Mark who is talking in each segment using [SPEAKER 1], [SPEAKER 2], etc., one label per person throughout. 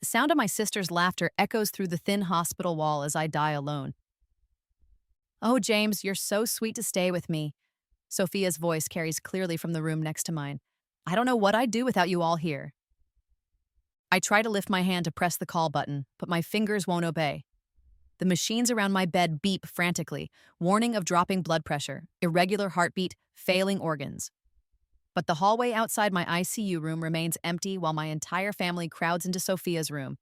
[SPEAKER 1] The sound of my sister's laughter echoes through the thin hospital wall as I die alone. "Oh, James, you're so sweet to stay with me." Sophia's voice carries clearly from the room next to mine. "I don't know what I'd do without you all here." I try to lift my hand to press the call button, but my fingers won't obey. The machines around my bed beep frantically, warning of dropping blood pressure, irregular heartbeat, failing organs. But the hallway outside my ICU room remains empty while my entire family crowds into Sophia's room,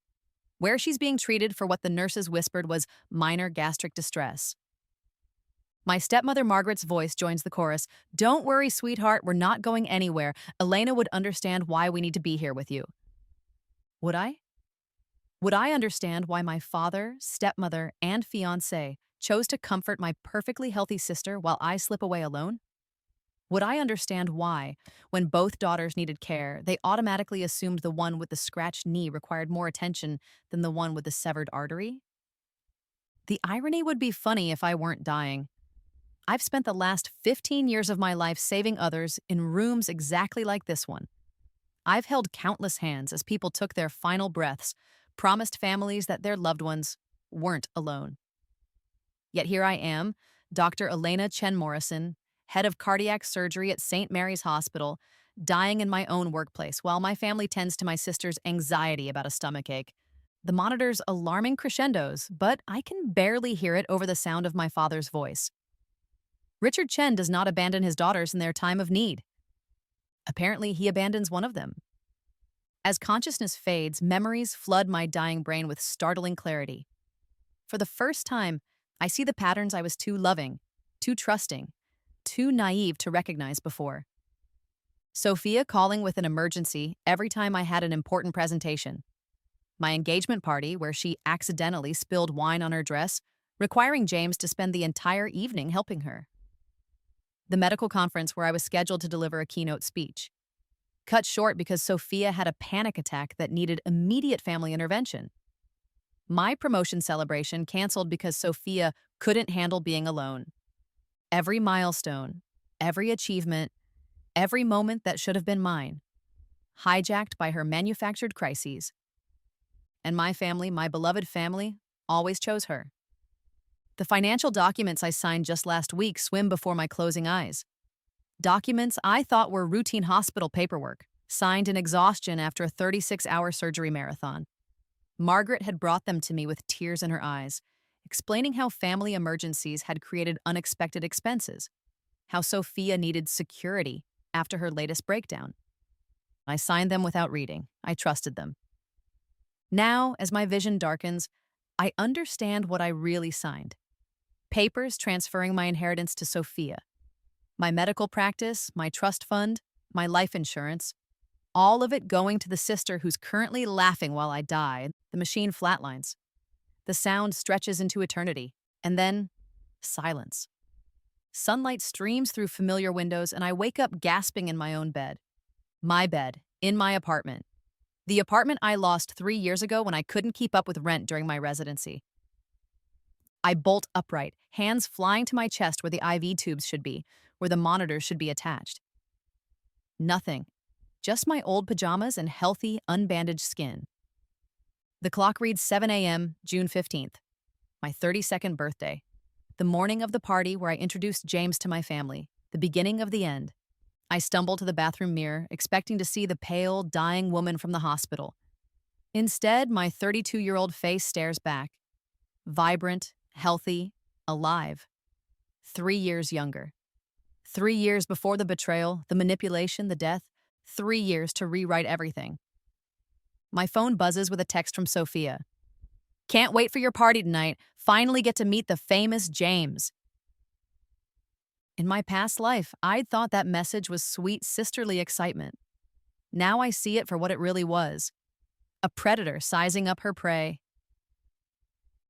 [SPEAKER 1] where she's being treated for what the nurses whispered was minor gastric distress. My stepmother Margaret's voice joins the chorus. "Don't worry, sweetheart, we're not going anywhere. Elena would understand why we need to be here with you." Would I? Would I understand why my father, stepmother, and fiancé chose to comfort my perfectly healthy sister while I slip away alone? Would I understand why, when both daughters needed care, they automatically assumed the one with the scratched knee required more attention than the one with the severed artery? The irony would be funny if I weren't dying. I've spent the last 15 years of my life saving others in rooms exactly like this one. I've held countless hands as people took their final breaths, promised families that their loved ones weren't alone. Yet here I am, Dr. Elena Chen Morrison, head of cardiac surgery at St. Mary's Hospital, dying in my own workplace while my family tends to my sister's anxiety about a stomachache. The monitor's alarming crescendos, but I can barely hear it over the sound of my father's voice. Richard Chen does not abandon his daughters in their time of need. Apparently, he abandons one of them. As consciousness fades, memories flood my dying brain with startling clarity. For the first time, I see the patterns I was too loving, too trusting, too naive to recognize before. Sophia calling with an emergency every time I had an important presentation. My engagement party, where she accidentally spilled wine on her dress, requiring James to spend the entire evening helping her. The medical conference where I was scheduled to deliver a keynote speech. Cut short because Sophia had a panic attack that needed immediate family intervention. My promotion celebration canceled because Sophia couldn't handle being alone. Every milestone, every achievement, every moment that should have been mine, hijacked by her manufactured crises. And my family, my beloved family, always chose her. The financial documents I signed just last week swim before my closing eyes. Documents I thought were routine hospital paperwork, signed in exhaustion after a 36-hour surgery marathon. Margaret had brought them to me with tears in her eyes, explaining how family emergencies had created unexpected expenses, how Sophia needed security after her latest breakdown. I signed them without reading. I trusted them. Now, as my vision darkens, I understand what I really signed. Papers transferring my inheritance to Sophia. My medical practice, my trust fund, my life insurance, all of it going to the sister who's currently laughing while I die. The machine flatlines. The sound stretches into eternity, and then silence. Sunlight streams through familiar windows, and I wake up gasping in my own bed. My bed, in my apartment. The apartment I lost 3 years ago when I couldn't keep up with rent during my residency. I bolt upright, hands flying to my chest where the IV tubes should be, where the monitors should be attached. Nothing. Just my old pajamas and healthy, unbandaged skin. The clock reads 7 a.m., June 15th, my 32nd birthday. The morning of the party where I introduced James to my family, the beginning of the end. I stumble to the bathroom mirror, expecting to see the pale, dying woman from the hospital. Instead, my 32-year-old face stares back. Vibrant, healthy, alive. 3 years younger. 3 years before the betrayal, the manipulation, the death. 3 years to rewrite everything. My phone buzzes with a text from Sophia. "Can't wait for your party tonight. Finally get to meet the famous James." In my past life, I'd thought that message was sweet sisterly excitement. Now I see it for what it really was. A predator sizing up her prey.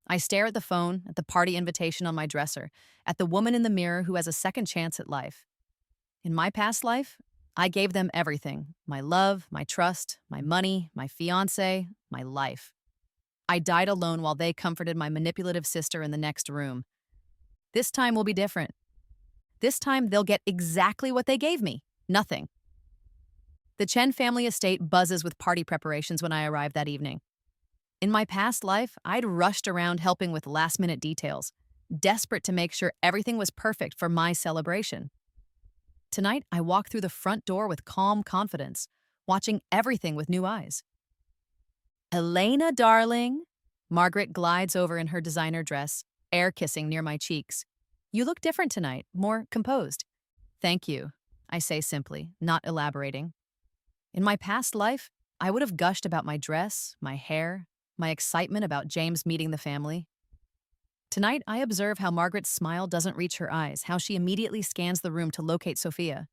[SPEAKER 1] I stare at the phone, at the party invitation on my dresser, at the woman in the mirror who has a second chance at life. In my past life, I gave them everything: my love, my trust, my money, my fiancé, my life. I died alone while they comforted my manipulative sister in the next room. This time will be different. This time they'll get exactly what they gave me: nothing. The Chen family estate buzzes with party preparations when I arrive that evening. In my past life, I'd rushed around helping with last minute details, desperate to make sure everything was perfect for my celebration. Tonight, I walk through the front door with calm confidence, watching everything with new eyes. Elena, darling. Margaret glides over in her designer dress, air kissing near my cheeks. You look different tonight, more composed. Thank you, I say simply, not elaborating. In my past life, I would have gushed about my dress, my hair, my excitement about James meeting the family. Tonight, I observe how Margaret's smile doesn't reach her eyes, how she immediately scans the room to locate Sophia.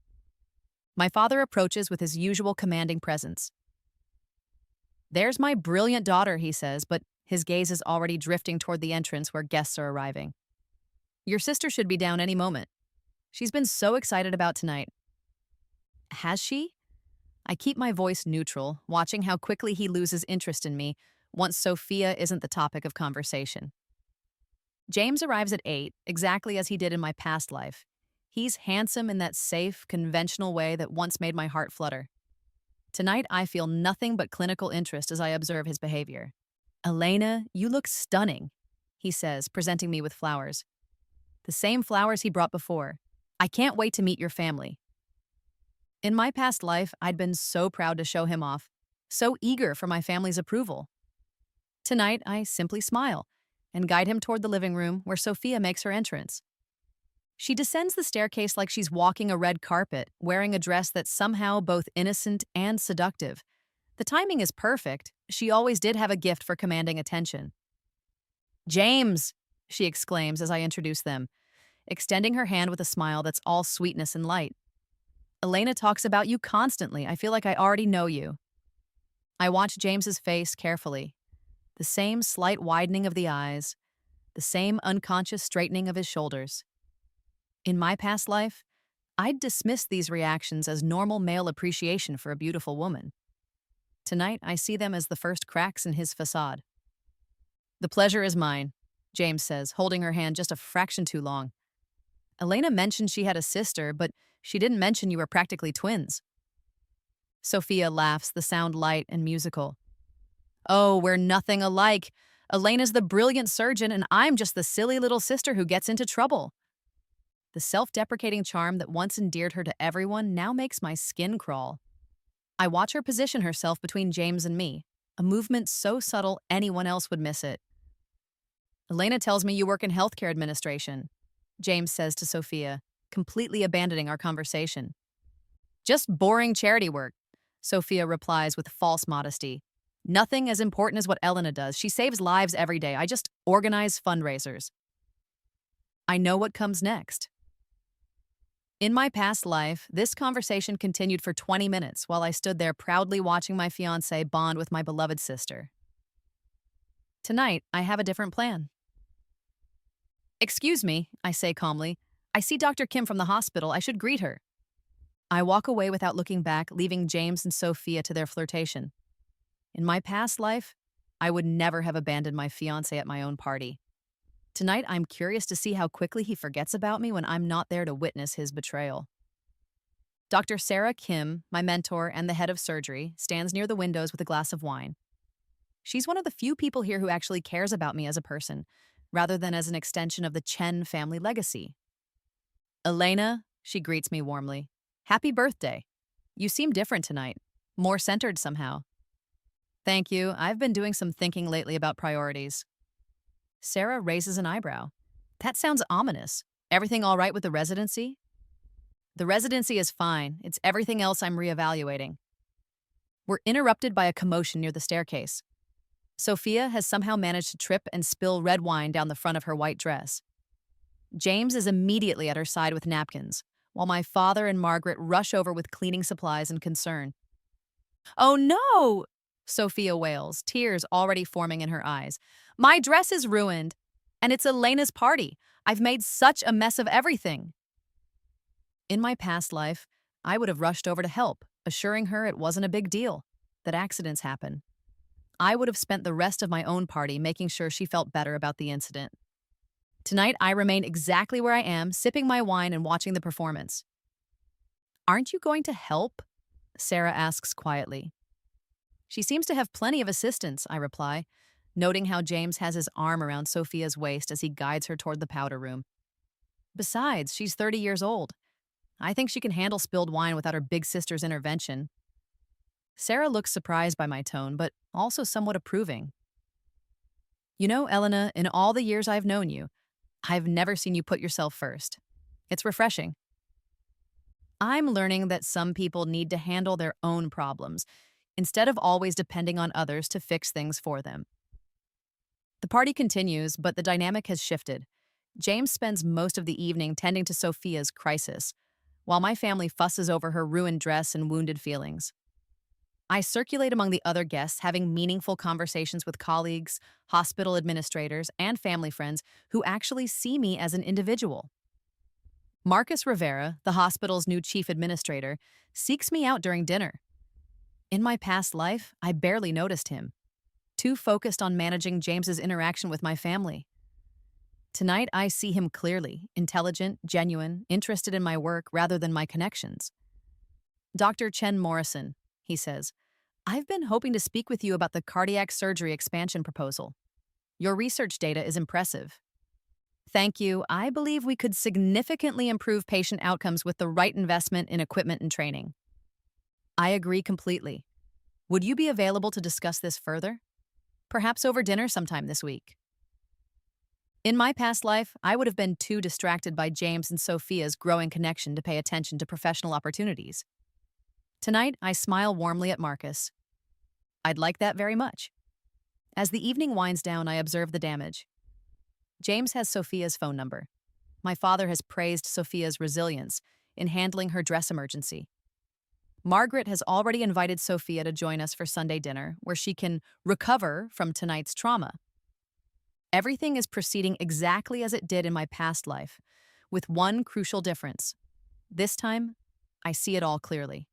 [SPEAKER 1] My father approaches with his usual commanding presence. There's my brilliant daughter, he says, but his gaze is already drifting toward the entrance where guests are arriving. Your sister should be down any moment. She's been so excited about tonight. Has she? I keep my voice neutral, watching how quickly he loses interest in me once Sophia isn't the topic of conversation. James arrives at 8, exactly as he did in my past life. He's handsome in that safe, conventional way that once made my heart flutter. Tonight, I feel nothing but clinical interest as I observe his behavior. Elena, you look stunning, he says, presenting me with flowers. The same flowers he brought before. I can't wait to meet your family. In my past life, I'd been so proud to show him off, so eager for my family's approval. Tonight, I simply smile and guide him toward the living room where Sophia makes her entrance. She descends the staircase like she's walking a red carpet, wearing a dress that's somehow both innocent and seductive. The timing is perfect. She always did have a gift for commanding attention. James, she exclaims as I introduce them, extending her hand with a smile that's all sweetness and light. Elena talks about you constantly. I feel like I already know you. I watch James's face carefully. The same slight widening of the eyes, the same unconscious straightening of his shoulders. In my past life, I'd dismissed these reactions as normal male appreciation for a beautiful woman. Tonight, I see them as the first cracks in his facade. The pleasure is mine, James says, holding her hand just a fraction too long. Elena mentioned she had a sister, but she didn't mention you were practically twins. Sophia laughs, the sound light and musical. Oh, we're nothing alike. Elena's the brilliant surgeon, and I'm just the silly little sister who gets into trouble. The self-deprecating charm that once endeared her to everyone now makes my skin crawl. I watch her position herself between James and me, a movement so subtle anyone else would miss it. Elena tells me you work in healthcare administration, James says to Sophia, completely abandoning our conversation. Just boring charity work, Sophia replies with false modesty. Nothing as important as what Elena does. She saves lives every day. I just organize fundraisers. I know what comes next. In my past life, this conversation continued for 20 minutes while I stood there proudly watching my fiancé bond with my beloved sister. Tonight, I have a different plan. Excuse me, I say calmly. I see Dr. Kim from the hospital. I should greet her. I walk away without looking back, leaving James and Sophia to their flirtation. In my past life, I would never have abandoned my fiancé at my own party. Tonight, I'm curious to see how quickly he forgets about me when I'm not there to witness his betrayal. Dr. Sarah Kim, my mentor and the head of surgery, stands near the windows with a glass of wine. She's one of the few people here who actually cares about me as a person, rather than as an extension of the Chen family legacy. Elena, she greets me warmly. Happy birthday. You seem different tonight, more centered somehow. Thank you. I've been doing some thinking lately about priorities. Sarah raises an eyebrow. That sounds ominous. Everything all right with the residency? The residency is fine. It's everything else I'm reevaluating. We're interrupted by a commotion near the staircase. Sophia has somehow managed to trip and spill red wine down the front of her white dress. James is immediately at her side with napkins, while my father and Margaret rush over with cleaning supplies and concern. Oh no! Sophia wails, tears already forming in her eyes. My dress is ruined, and it's Elena's party. I've made such a mess of everything. In my past life, I would have rushed over to help, assuring her it wasn't a big deal, that accidents happen. I would have spent the rest of my own party making sure she felt better about the incident. Tonight, I remain exactly where I am, sipping my wine and watching the performance. Aren't you going to help? Sarah asks quietly. She seems to have plenty of assistants, I reply. noting how James has his arm around Sophia's waist as he guides her toward the powder room. Besides, she's 30 years old. I think she can handle spilled wine without her big sister's intervention. Sarah looks surprised by my tone, but also somewhat approving. You know, Elena, in all the years I've known you, I've never seen you put yourself first. It's refreshing. I'm learning that some people need to handle their own problems instead of always depending on others to fix things for them. The party continues, but the dynamic has shifted. James spends most of the evening tending to Sophia's crisis, while my family fusses over her ruined dress and wounded feelings. I circulate among the other guests, having meaningful conversations with colleagues, hospital administrators, and family friends who actually see me as an individual. Marcus Rivera, the hospital's new chief administrator, seeks me out during dinner. In my past life, I barely noticed him, too focused on managing James's interaction with my family. Tonight, I see him clearly, intelligent, genuine, interested in my work rather than my connections. Dr. Chen Morrison, he says, I've been hoping to speak with you about the cardiac surgery expansion proposal. Your research data is impressive. Thank you. I believe we could significantly improve patient outcomes with the right investment in equipment and training. I agree completely. Would you be available to discuss this further? Perhaps over dinner sometime this week. In my past life, I would have been too distracted by James and Sophia's growing connection to pay attention to professional opportunities. Tonight, I smile warmly at Marcus. I'd like that very much. As the evening winds down, I observe the damage. James has Sophia's phone number. My father has praised Sophia's resilience in handling her dress emergency. Margaret has already invited Sophia to join us for Sunday dinner, where she can recover from tonight's trauma. Everything is proceeding exactly as it did in my past life, with one crucial difference. This time, I see it all clearly.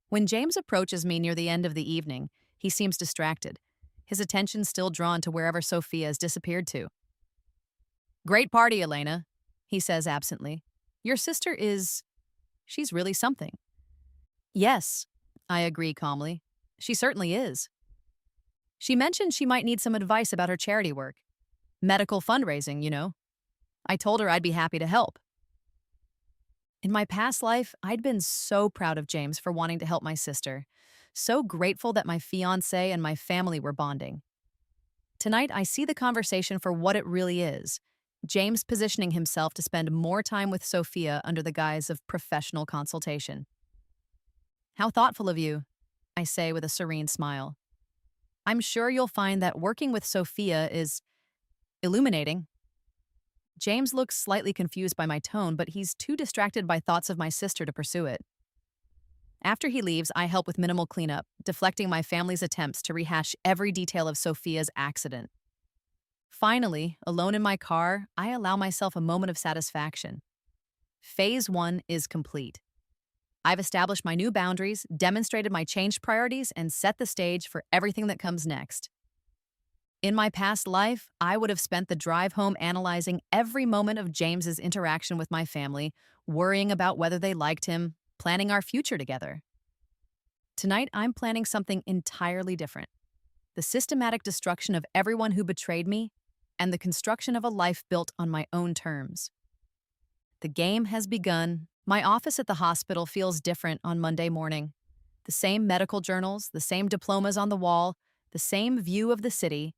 [SPEAKER 1] When James approaches me near the end of the evening, he seems distracted, his attention still drawn to wherever Sophia has disappeared to. Great party, Elena, he says absently. Your sister she's really something. Yes, I agree calmly. She certainly is. She mentioned she might need some advice about her charity work. Medical fundraising, you know. I told her I'd be happy to help. In my past life, I'd been so proud of James for wanting to help my sister, so grateful that my fiancé and my family were bonding. Tonight, I see the conversation for what it really is, James positioning himself to spend more time with Sophia under the guise of professional consultation. How thoughtful of you, I say with a serene smile. I'm sure you'll find that working with Sophia is illuminating. James looks slightly confused by my tone, but he's too distracted by thoughts of my sister to pursue it. After he leaves, I help with minimal cleanup, deflecting my family's attempts to rehash every detail of Sophia's accident. Finally, alone in my car, I allow myself a moment of satisfaction. Phase 1 is complete. I've established my new boundaries, demonstrated my changed priorities, and set the stage for everything that comes next. In my past life, I would have spent the drive home analyzing every moment of James's interaction with my family, worrying about whether they liked him, planning our future together. Tonight, I'm planning something entirely different. The systematic destruction of everyone who betrayed me, and the construction of a life built on my own terms. The game has begun. My office at the hospital feels different on Monday morning. The same medical journals, the same diplomas on the wall, the same view of the city,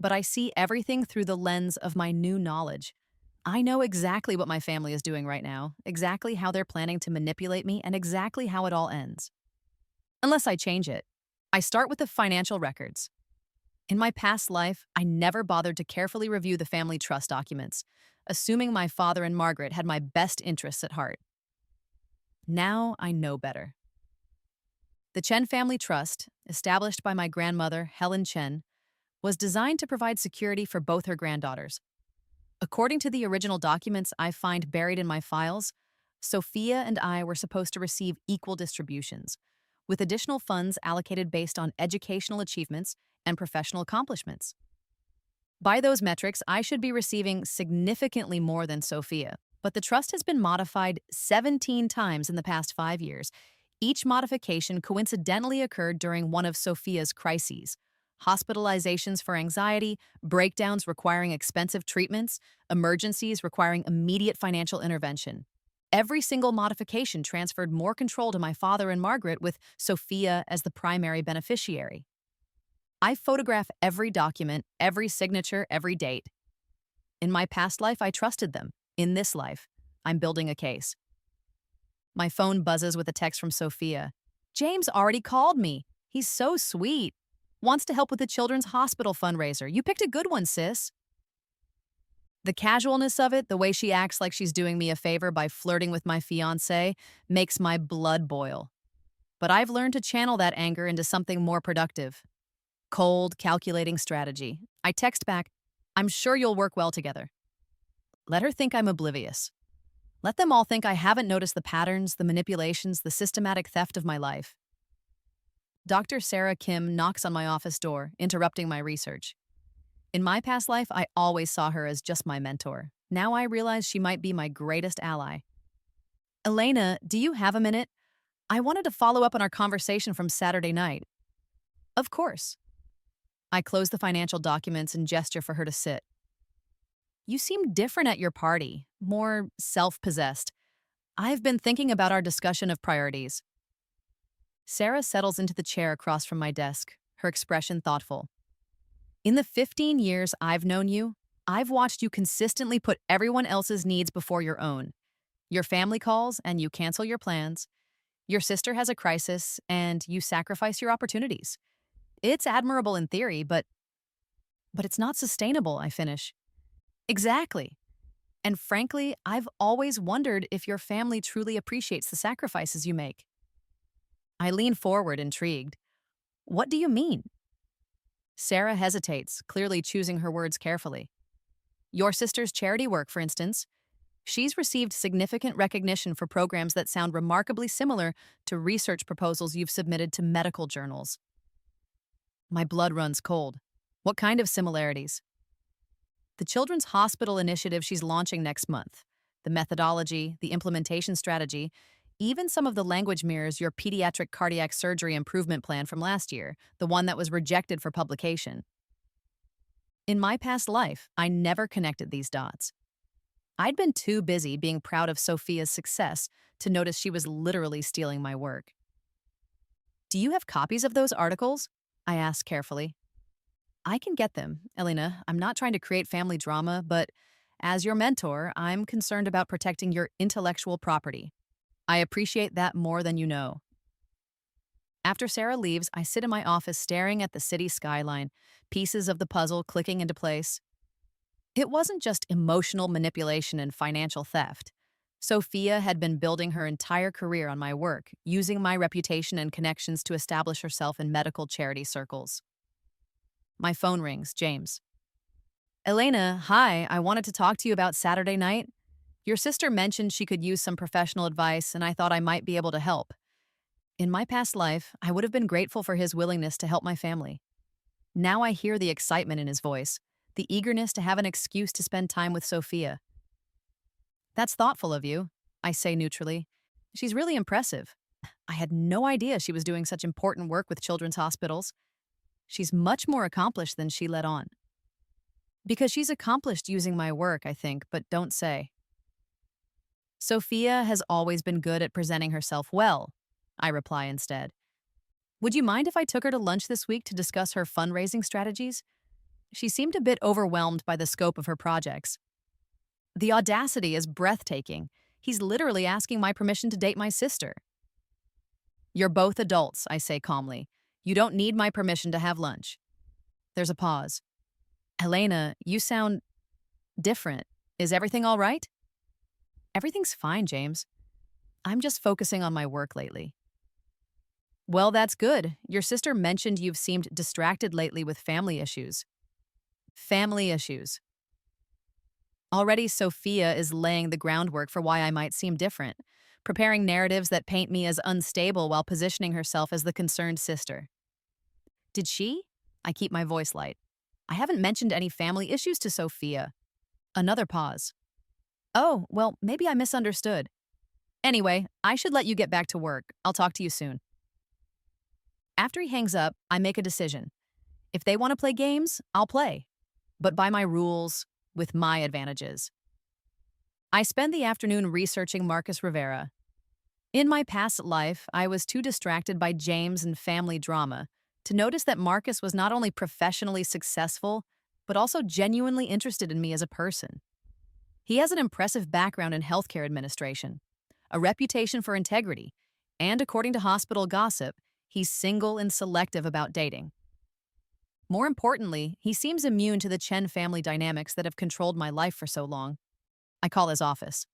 [SPEAKER 1] but I see everything through the lens of my new knowledge. I know exactly what my family is doing right now, exactly how they're planning to manipulate me, and exactly how it all ends. Unless I change it. I start with the financial records. In my past life, I never bothered to carefully review the family trust documents, assuming my father and Margaret had my best interests at heart. Now I know better. The Chen Family Trust, established by my grandmother, Helen Chen, was designed to provide security for both her granddaughters. According to the original documents I find buried in my files, Sophia and I were supposed to receive equal distributions, with additional funds allocated based on educational achievements and professional accomplishments. By those metrics, I should be receiving significantly more than Sophia, but the trust has been modified 17 times in the past 5 years. Each modification coincidentally occurred during one of Sophia's crises, hospitalizations for anxiety, breakdowns requiring expensive treatments, emergencies requiring immediate financial intervention. Every single modification transferred more control to my father and Margaret, with Sophia as the primary beneficiary. I photograph every document, every signature, every date. In my past life, I trusted them. In this life, I'm building a case. My phone buzzes with a text from Sophia. James already called me. He's so sweet. Wants to help with the children's hospital fundraiser. You picked a good one, sis. The casualness of it, the way she acts like she's doing me a favor by flirting with my fiancé, makes my blood boil. But I've learned to channel that anger into something more productive. Cold, calculating strategy. I text back, I'm sure you'll work well together. Let her think I'm oblivious. Let them all think I haven't noticed the patterns, the manipulations, the systematic theft of my life. Dr. Sarah Kim knocks on my office door, interrupting my research. In my past life, I always saw her as just my mentor. Now I realize she might be my greatest ally. Elena, do you have a minute? I wanted to follow up on our conversation from Saturday night. Of course. I close the financial documents and gesture for her to sit. You seem different at your party, more self-possessed. I've been thinking about our discussion of priorities. Sarah settles into the chair across from my desk, her expression thoughtful. In the 15 years I've known you, I've watched you consistently put everyone else's needs before your own. Your family calls and you cancel your plans. Your sister has a crisis and you sacrifice your opportunities. It's admirable in theory, but it's not sustainable, I finish. Exactly. And frankly, I've always wondered if your family truly appreciates the sacrifices you make. I lean forward, intrigued. What do you mean? Sarah hesitates, clearly choosing her words carefully. Your sister's charity work, for instance. She's received significant recognition for programs that sound remarkably similar to research proposals you've submitted to medical journals. My blood runs cold. What kind of similarities? The Children's Hospital initiative she's launching next month, the methodology, the implementation strategy, even some of the language mirrors your pediatric cardiac surgery improvement plan from last year, the one that was rejected for publication. In my past life, I never connected these dots. I'd been too busy being proud of Sophia's success to notice she was literally stealing my work. Do you have copies of those articles? I asked carefully. I can get them, Elena. I'm not trying to create family drama, but as your mentor, I'm concerned about protecting your intellectual property. I appreciate that more than you know. After Sarah leaves, I sit in my office staring at the city skyline, pieces of the puzzle clicking into place. It wasn't just emotional manipulation and financial theft. Sophia had been building her entire career on my work, using my reputation and connections to establish herself in medical charity circles. My phone rings, James. Elena, hi, I wanted to talk to you about Saturday night. Your sister mentioned she could use some professional advice, and I thought I might be able to help. In my past life, I would have been grateful for his willingness to help my family. Now I hear the excitement in his voice, the eagerness to have an excuse to spend time with Sophia. That's thoughtful of you, I say neutrally. She's really impressive. I had no idea she was doing such important work with children's hospitals. She's much more accomplished than she let on. Because she's accomplished using my work, I think, but don't say. Sophia has always been good at presenting herself well, I reply instead. Would you mind if I took her to lunch this week to discuss her fundraising strategies? She seemed a bit overwhelmed by the scope of her projects. The audacity is breathtaking. He's literally asking my permission to date my sister. You're both adults, I say calmly. You don't need my permission to have lunch. There's a pause. Elena, you sound different. Is everything all right? Everything's fine, James. I'm just focusing on my work lately. Well, that's good. Your sister mentioned you've seemed distracted lately with family issues. Family issues. Already, Sophia is laying the groundwork for why I might seem different, preparing narratives that paint me as unstable while positioning herself as the concerned sister. Did she? I keep my voice light. I haven't mentioned any family issues to Sophia. Another pause. Oh, well, maybe I misunderstood. Anyway, I should let you get back to work. I'll talk to you soon. After he hangs up, I make a decision. If they want to play games, I'll play, but by my rules, with my advantages. I spend the afternoon researching Marcus Rivera. In my past life, I was too distracted by James and family drama to notice that Marcus was not only professionally successful, but also genuinely interested in me as a person. He has an impressive background in healthcare administration, a reputation for integrity, and according to hospital gossip, he's single and selective about dating. More importantly, he seems immune to the Chen family dynamics that have controlled my life for so long. I call his office.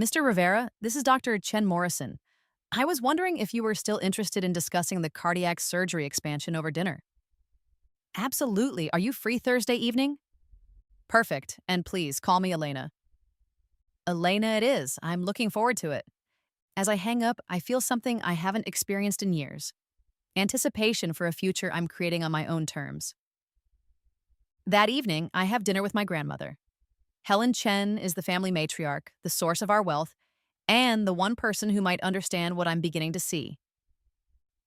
[SPEAKER 1] Mr. Rivera, this is Dr. Chen Morrison. I was wondering if you were still interested in discussing the cardiac surgery expansion over dinner. Absolutely. Are you free Thursday evening? Perfect. And please call me Elena. Elena it is. I'm looking forward to it. As I hang up, I feel something I haven't experienced in years. Anticipation for a future I'm creating on my own terms. That evening, I have dinner with my grandmother. Helen Chen is the family matriarch, the source of our wealth, and the one person who might understand what I'm beginning to see.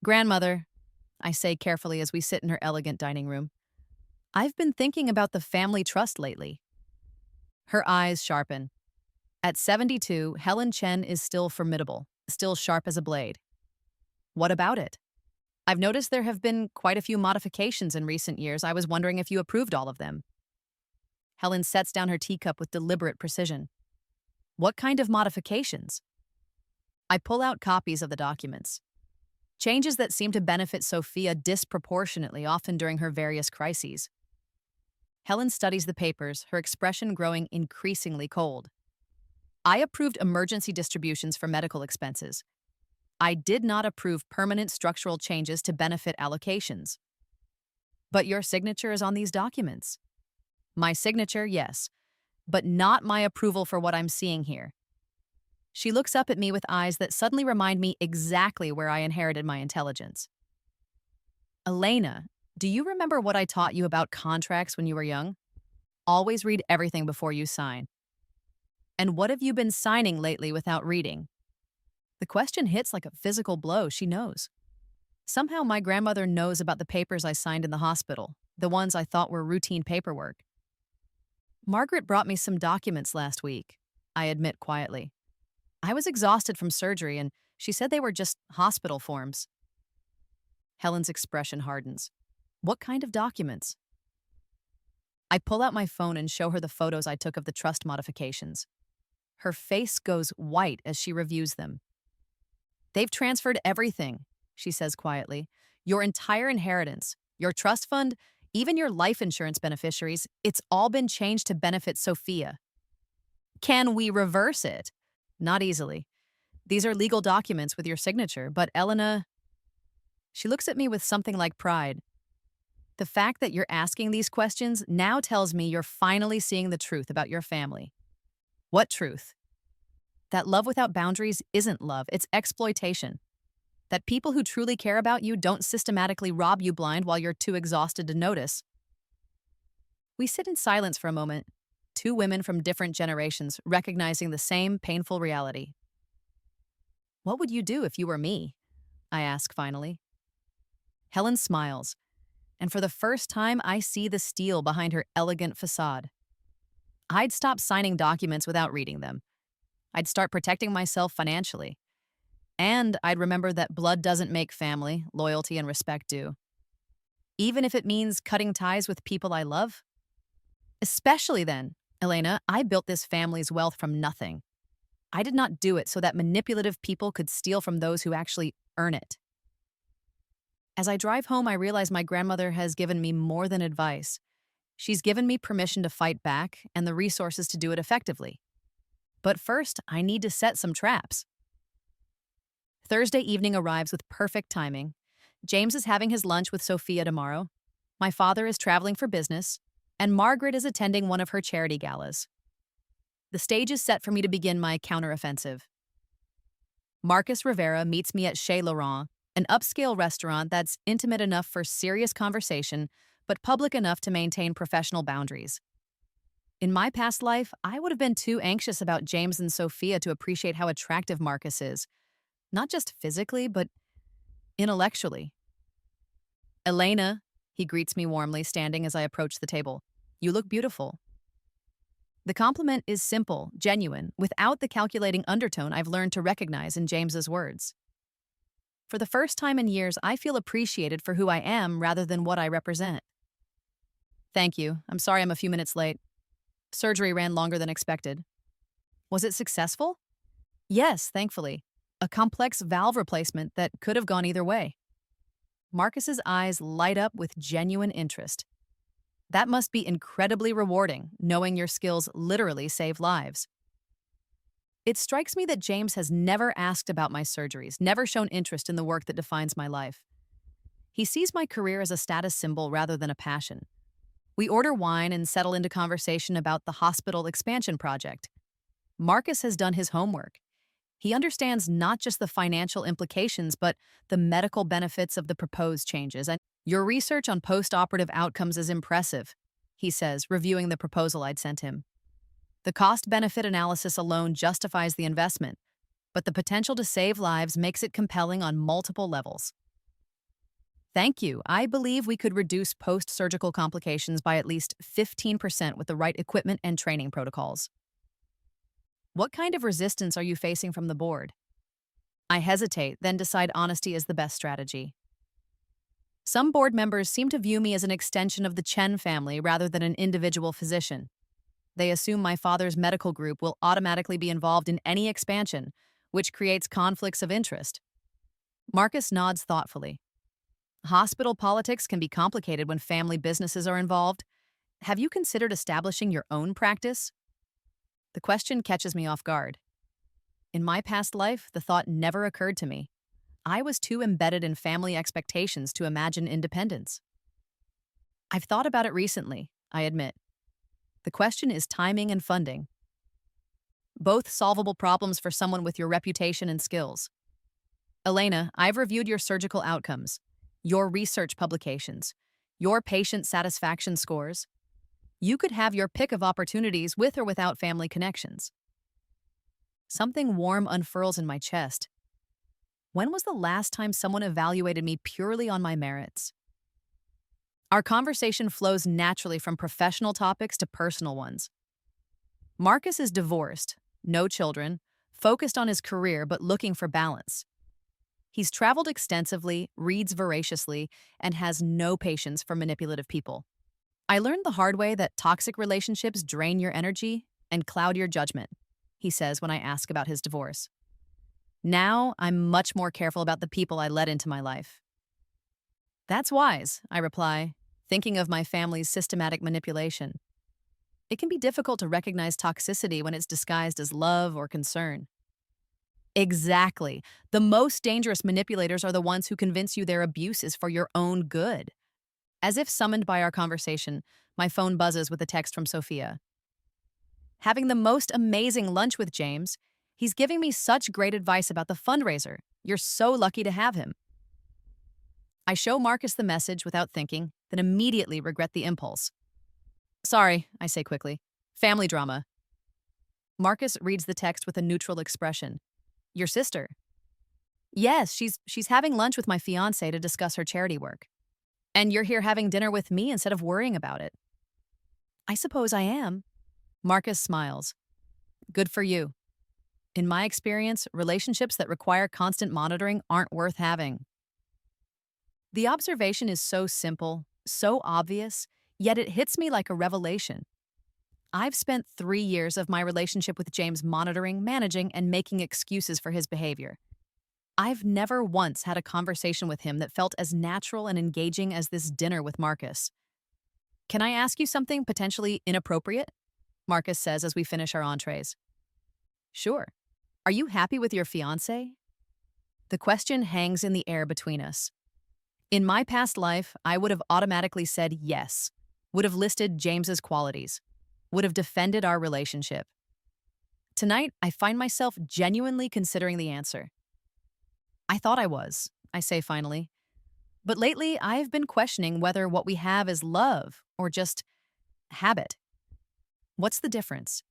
[SPEAKER 1] Grandmother, I say carefully as we sit in her elegant dining room, I've been thinking about the family trust lately. Her eyes sharpen. At 72, Helen Chen is still formidable, still sharp as a blade. What about it? I've noticed there have been quite a few modifications in recent years. I was wondering if you approved all of them. Helen sets down her teacup with deliberate precision. What kind of modifications? I pull out copies of the documents. Changes that seem to benefit Sophia disproportionately, often during her various crises. Helen studies the papers, her expression growing increasingly cold. I approved emergency distributions for medical expenses. I did not approve permanent structural changes to benefit allocations. But your signature is on these documents. My signature, yes, but not my approval for what I'm seeing here. She looks up at me with eyes that suddenly remind me exactly where I inherited my intelligence. Elena, do you remember what I taught you about contracts when you were young? Always read everything before you sign. And what have you been signing lately without reading? The question hits like a physical blow. She knows. Somehow my grandmother knows about the papers I signed in the hospital, the ones I thought were routine paperwork. Margaret brought me some documents last week, I admit quietly. I was exhausted from surgery, and she said they were just hospital forms. Helen's expression hardens. What kind of documents? I pull out my phone and show her the photos I took of the trust modifications. Her face goes white as she reviews them. They've transferred everything, she says quietly. Your entire inheritance, your trust fund, even your life insurance beneficiaries, it's all been changed to benefit Sophia. Can we reverse it? Not easily. These are legal documents with your signature, but Elena... She looks at me with something like pride. The fact that you're asking these questions now tells me you're finally seeing the truth about your family. What truth? That love without boundaries isn't love, it's exploitation. That people who truly care about you don't systematically rob you blind while you're too exhausted to notice. We sit in silence for a moment, two women from different generations recognizing the same painful reality. What would you do if you were me? I ask finally. Helen smiles, and for the first time I see the steel behind her elegant facade. I'd stop signing documents without reading them. I'd start protecting myself financially. And I'd remember that blood doesn't make family, loyalty and respect do. Even if it means cutting ties with people I love. Especially then, Elena, I built this family's wealth from nothing. I did not do it so that manipulative people could steal from those who actually earn it. As I drive home, I realize my grandmother has given me more than advice. She's given me permission to fight back and the resources to do it effectively. But first, I need to set some traps. Thursday evening arrives with perfect timing. James is having his lunch with Sophia tomorrow. My father is traveling for business, and Margaret is attending one of her charity galas. The stage is set for me to begin my counteroffensive. Marcus Rivera meets me at Chez Laurent, an upscale restaurant that's intimate enough for serious conversation, but public enough to maintain professional boundaries. In my past life, I would have been too anxious about James and Sophia to appreciate how attractive Marcus is, not just physically, but intellectually. Elena, He greets me warmly, standing as I approach the table. You look beautiful. The compliment is simple, genuine, without the calculating undertone I've learned to recognize in James's words. For the first time in years, I feel appreciated for who I am rather than what I represent. Thank you. I'm sorry I'm a few minutes late. Surgery ran longer than expected. Was it successful? Yes, thankfully. A complex valve replacement that could have gone either way. Marcus's eyes light up with genuine interest. That must be incredibly rewarding, knowing your skills literally save lives. It strikes me that James has never asked about my surgeries, never shown interest in the work that defines my life. He sees my career as a status symbol rather than a passion. We order wine and settle into conversation about the hospital expansion project. Marcus has done his homework. He understands not just the financial implications, but the medical benefits of the proposed changes. And your research on post-operative outcomes is impressive, he says, reviewing the proposal I'd sent him. The cost-benefit analysis alone justifies the investment, but the potential to save lives makes it compelling on multiple levels. Thank you. I believe we could reduce post-surgical complications by at least 15% with the right equipment and training protocols. What kind of resistance are you facing from the board? I hesitate, then decide honesty is the best strategy. Some board members seem to view me as an extension of the Chen family rather than an individual physician. They assume my father's medical group will automatically be involved in any expansion, which creates conflicts of interest. Marcus nods thoughtfully. Hospital politics can be complicated when family businesses are involved. Have you considered establishing your own practice? The question catches me off guard. In my past life, the thought never occurred to me. I was too embedded in family expectations to imagine independence. I've thought about it recently, I admit. The question is timing and funding. Both solvable problems for someone with your reputation and skills. Elena, I've reviewed your surgical outcomes, your research publications, your patient satisfaction scores. You could have your pick of opportunities with or without family connections. Something warm unfurls in my chest. When was the last time someone evaluated me purely on my merits? Our conversation flows naturally from professional topics to personal ones. Marcus is divorced, no children, focused on his career but looking for balance. He's traveled extensively, reads voraciously, and has no patience for manipulative people. I learned the hard way that toxic relationships drain your energy and cloud your judgment, he says when I ask about his divorce. Now, I'm much more careful about the people I let into my life. That's wise, I reply, thinking of my family's systematic manipulation. It can be difficult to recognize toxicity when it's disguised as love or concern. Exactly. The most dangerous manipulators are the ones who convince you their abuse is for your own good. As if summoned by our conversation, my phone buzzes with a text from Sophia. Having the most amazing lunch with James. He's giving me such great advice about the fundraiser. You're so lucky to have him. I show Marcus the message without thinking, then immediately regret the impulse. Sorry, I say quickly. Family drama. Marcus reads the text with a neutral expression. Your sister? Yes, she's having lunch with my fiancé to discuss her charity work. And you're here having dinner with me instead of worrying about it. I suppose I am. Marcus smiles. Good for you. In my experience, relationships that require constant monitoring aren't worth having. The observation is so simple, so obvious, yet it hits me like a revelation. I've spent 3 years of my relationship with James monitoring, managing, and making excuses for his behavior. I've never once had a conversation with him that felt as natural and engaging as this dinner with Marcus. Can I ask you something potentially inappropriate? Marcus says as we finish our entrees. Sure. Are you happy with your fiancé? The question hangs in the air between us. In my past life, I would have automatically said yes, would have listed James's qualities, would have defended our relationship. Tonight, I find myself genuinely considering the answer. I thought I was, I say finally. But lately, I've been questioning whether what we have is love or just habit. What's the difference?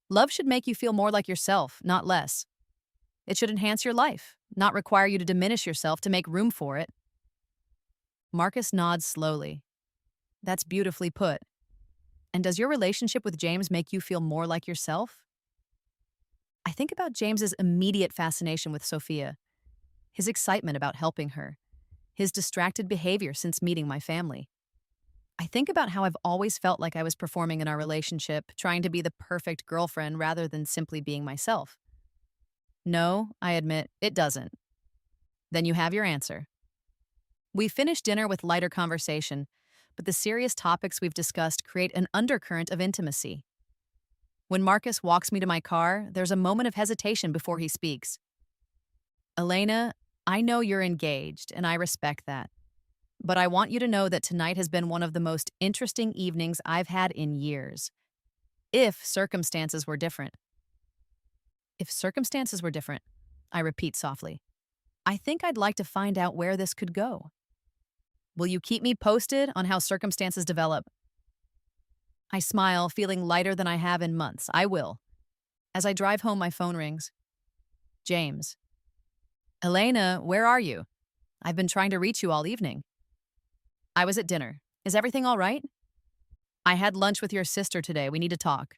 [SPEAKER 1] Love should make you feel more like yourself, not less. It should enhance your life, not require you to diminish yourself to make room for it. Marcus nods slowly. That's beautifully put. And does your relationship with James make you feel more like yourself? I think about James's immediate fascination with Sophia, his excitement about helping her, his distracted behavior since meeting my family. I think about how I've always felt like I was performing in our relationship, trying to be the perfect girlfriend rather than simply being myself. No, I admit, it doesn't. Then you have your answer. We finish dinner with lighter conversation, but the serious topics we've discussed create an undercurrent of intimacy. When Marcus walks me to my car, there's a moment of hesitation before he speaks. Elena, I know you're engaged, and I respect that. But I want you to know that tonight has been one of the most interesting evenings I've had in years. If circumstances were different. If circumstances were different, I repeat softly. I think I'd like to find out where this could go. Will you keep me posted on how circumstances develop? I smile, feeling lighter than I have in months. I will. As I drive home, my phone rings. James. Elena, where are you? I've been trying to reach you all evening. I was at dinner. Is everything all right? I had lunch with your sister today. We need to talk.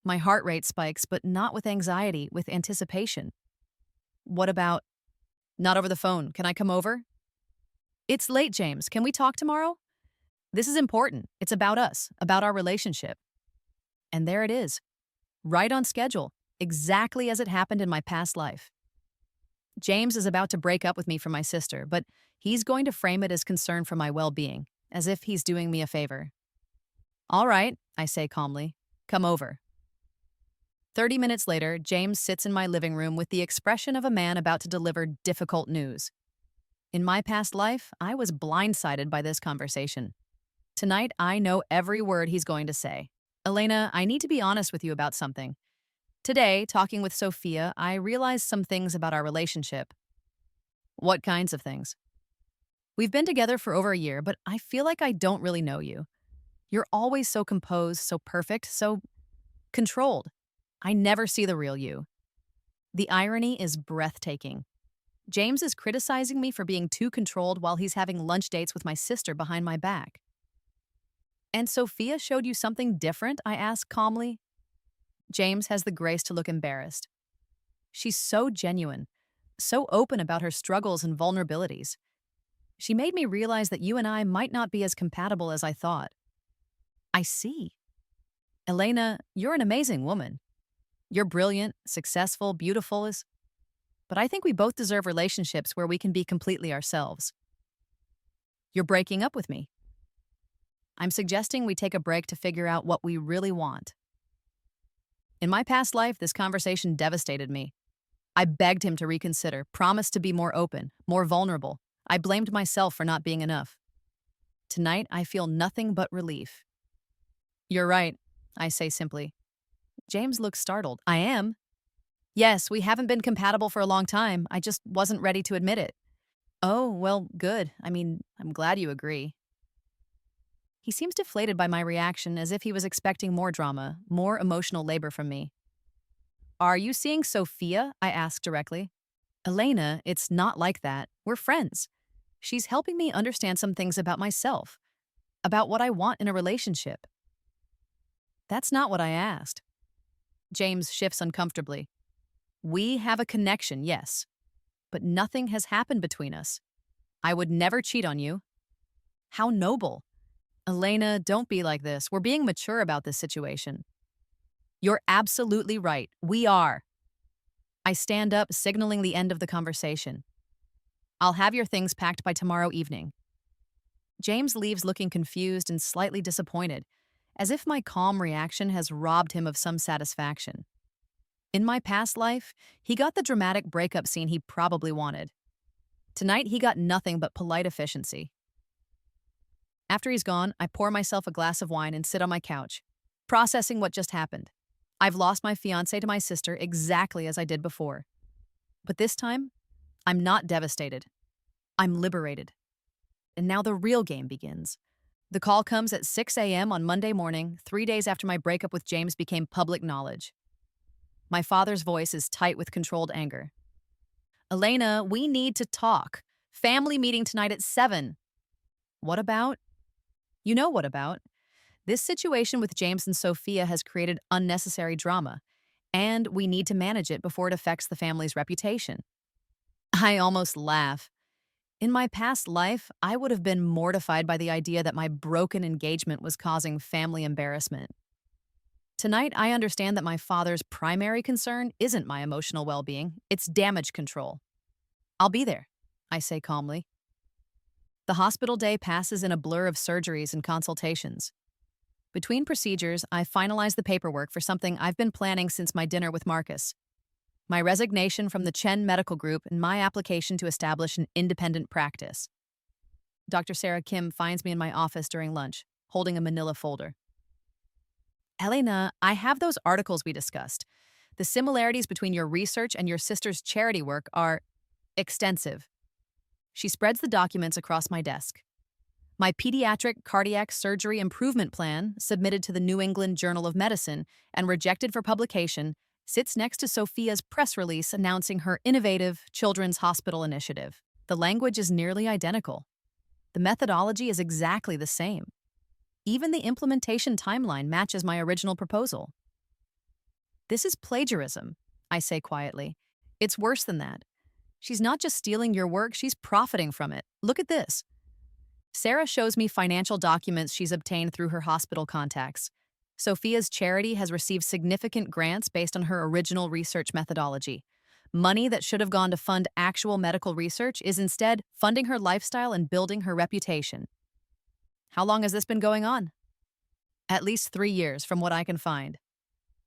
[SPEAKER 1] My heart rate spikes, but not with anxiety, with anticipation. What about? Not over the phone. Can I come over? It's late, James. Can we talk tomorrow? This is important. It's about us, about our relationship. And there it is, right on schedule, exactly as it happened in my past life. James is about to break up with me for my sister, but he's going to frame it as concern for my well-being, as if he's doing me a favor. All right, I say calmly. Come over. 30 minutes later, James sits in my living room with the expression of a man about to deliver difficult news. In my past life, I was blindsided by this conversation. Tonight, I know every word he's going to say. Elena, I need to be honest with you about something. Today, talking with Sophia, I realized some things about our relationship. What kinds of things? We've been together for over a year, but I feel like I don't really know you. You're always so composed, so perfect, so controlled. I never see the real you. The irony is breathtaking. James is criticizing me for being too controlled while he's having lunch dates with my sister behind my back. And Sophia showed you something different? I ask calmly. James has the grace to look embarrassed. She's so genuine, so open about her struggles and vulnerabilities. She made me realize that you and I might not be as compatible as I thought. I see. Elena, you're an amazing woman. You're brilliant, successful, beautiful, but I think we both deserve relationships where we can be completely ourselves. You're breaking up with me. I'm suggesting we take a break to figure out what we really want. In my past life, this conversation devastated me. I begged him to reconsider, promised to be more open, more vulnerable. I blamed myself for not being enough. Tonight, I feel nothing but relief. You're right, I say simply. James looks startled. I am. Yes, we haven't been compatible for a long time. I just wasn't ready to admit it. Oh, well, good. I'm glad you agree. He seems deflated by my reaction, as if he was expecting more drama, more emotional labor from me. Are you seeing Sophia? I ask directly. Elena, it's not like that. We're friends. She's helping me understand some things about myself, about what I want in a relationship. That's not what I asked. James shifts uncomfortably. We have a connection, yes, but nothing has happened between us. I would never cheat on you. How noble. Elena, don't be like this. We're being mature about this situation. You're absolutely right. We are. I stand up, signaling the end of the conversation. I'll have your things packed by tomorrow evening. James leaves looking confused and slightly disappointed, as if my calm reaction has robbed him of some satisfaction. In my past life, he got the dramatic breakup scene he probably wanted. Tonight, he got nothing but polite efficiency. After he's gone, I pour myself a glass of wine and sit on my couch, processing what just happened. I've lost my fiancé to my sister exactly as I did before. But this time, I'm not devastated. I'm liberated. And now the real game begins. The call comes at 6 a.m. on Monday morning, 3 days after my breakup with James became public knowledge. My father's voice is tight with controlled anger. Elena, we need to talk. Family meeting tonight at 7. What about? You know what about? This situation with James and Sophia has created unnecessary drama, and we need to manage it before it affects the family's reputation. I almost laugh. In my past life, I would have been mortified by the idea that my broken engagement was causing family embarrassment. Tonight, I understand that my father's primary concern isn't my emotional well being, it's damage control. I'll be there, I say calmly. The hospital day passes in a blur of surgeries and consultations. Between procedures, I finalize the paperwork for something I've been planning since my dinner with Marcus: my resignation from the Chen Medical Group and my application to establish an independent practice. Dr. Sarah Kim finds me in my office during lunch, holding a manila folder. Elena, I have those articles we discussed. The similarities between your research and your sister's charity work are extensive. She spreads the documents across my desk. My pediatric cardiac surgery improvement plan, submitted to the New England Journal of Medicine and rejected for publication, sits next to Sophia's press release announcing her innovative children's hospital initiative. The language is nearly identical. The methodology is exactly the same. Even the implementation timeline matches my original proposal. This is plagiarism, I say quietly. It's worse than that. She's not just stealing your work, she's profiting from it. Look at this. Sarah shows me financial documents she's obtained through her hospital contacts. Sophia's charity has received significant grants based on her original research methodology. Money that should have gone to fund actual medical research is instead funding her lifestyle and building her reputation. How long has this been going on? At least 3 years, from what I can find.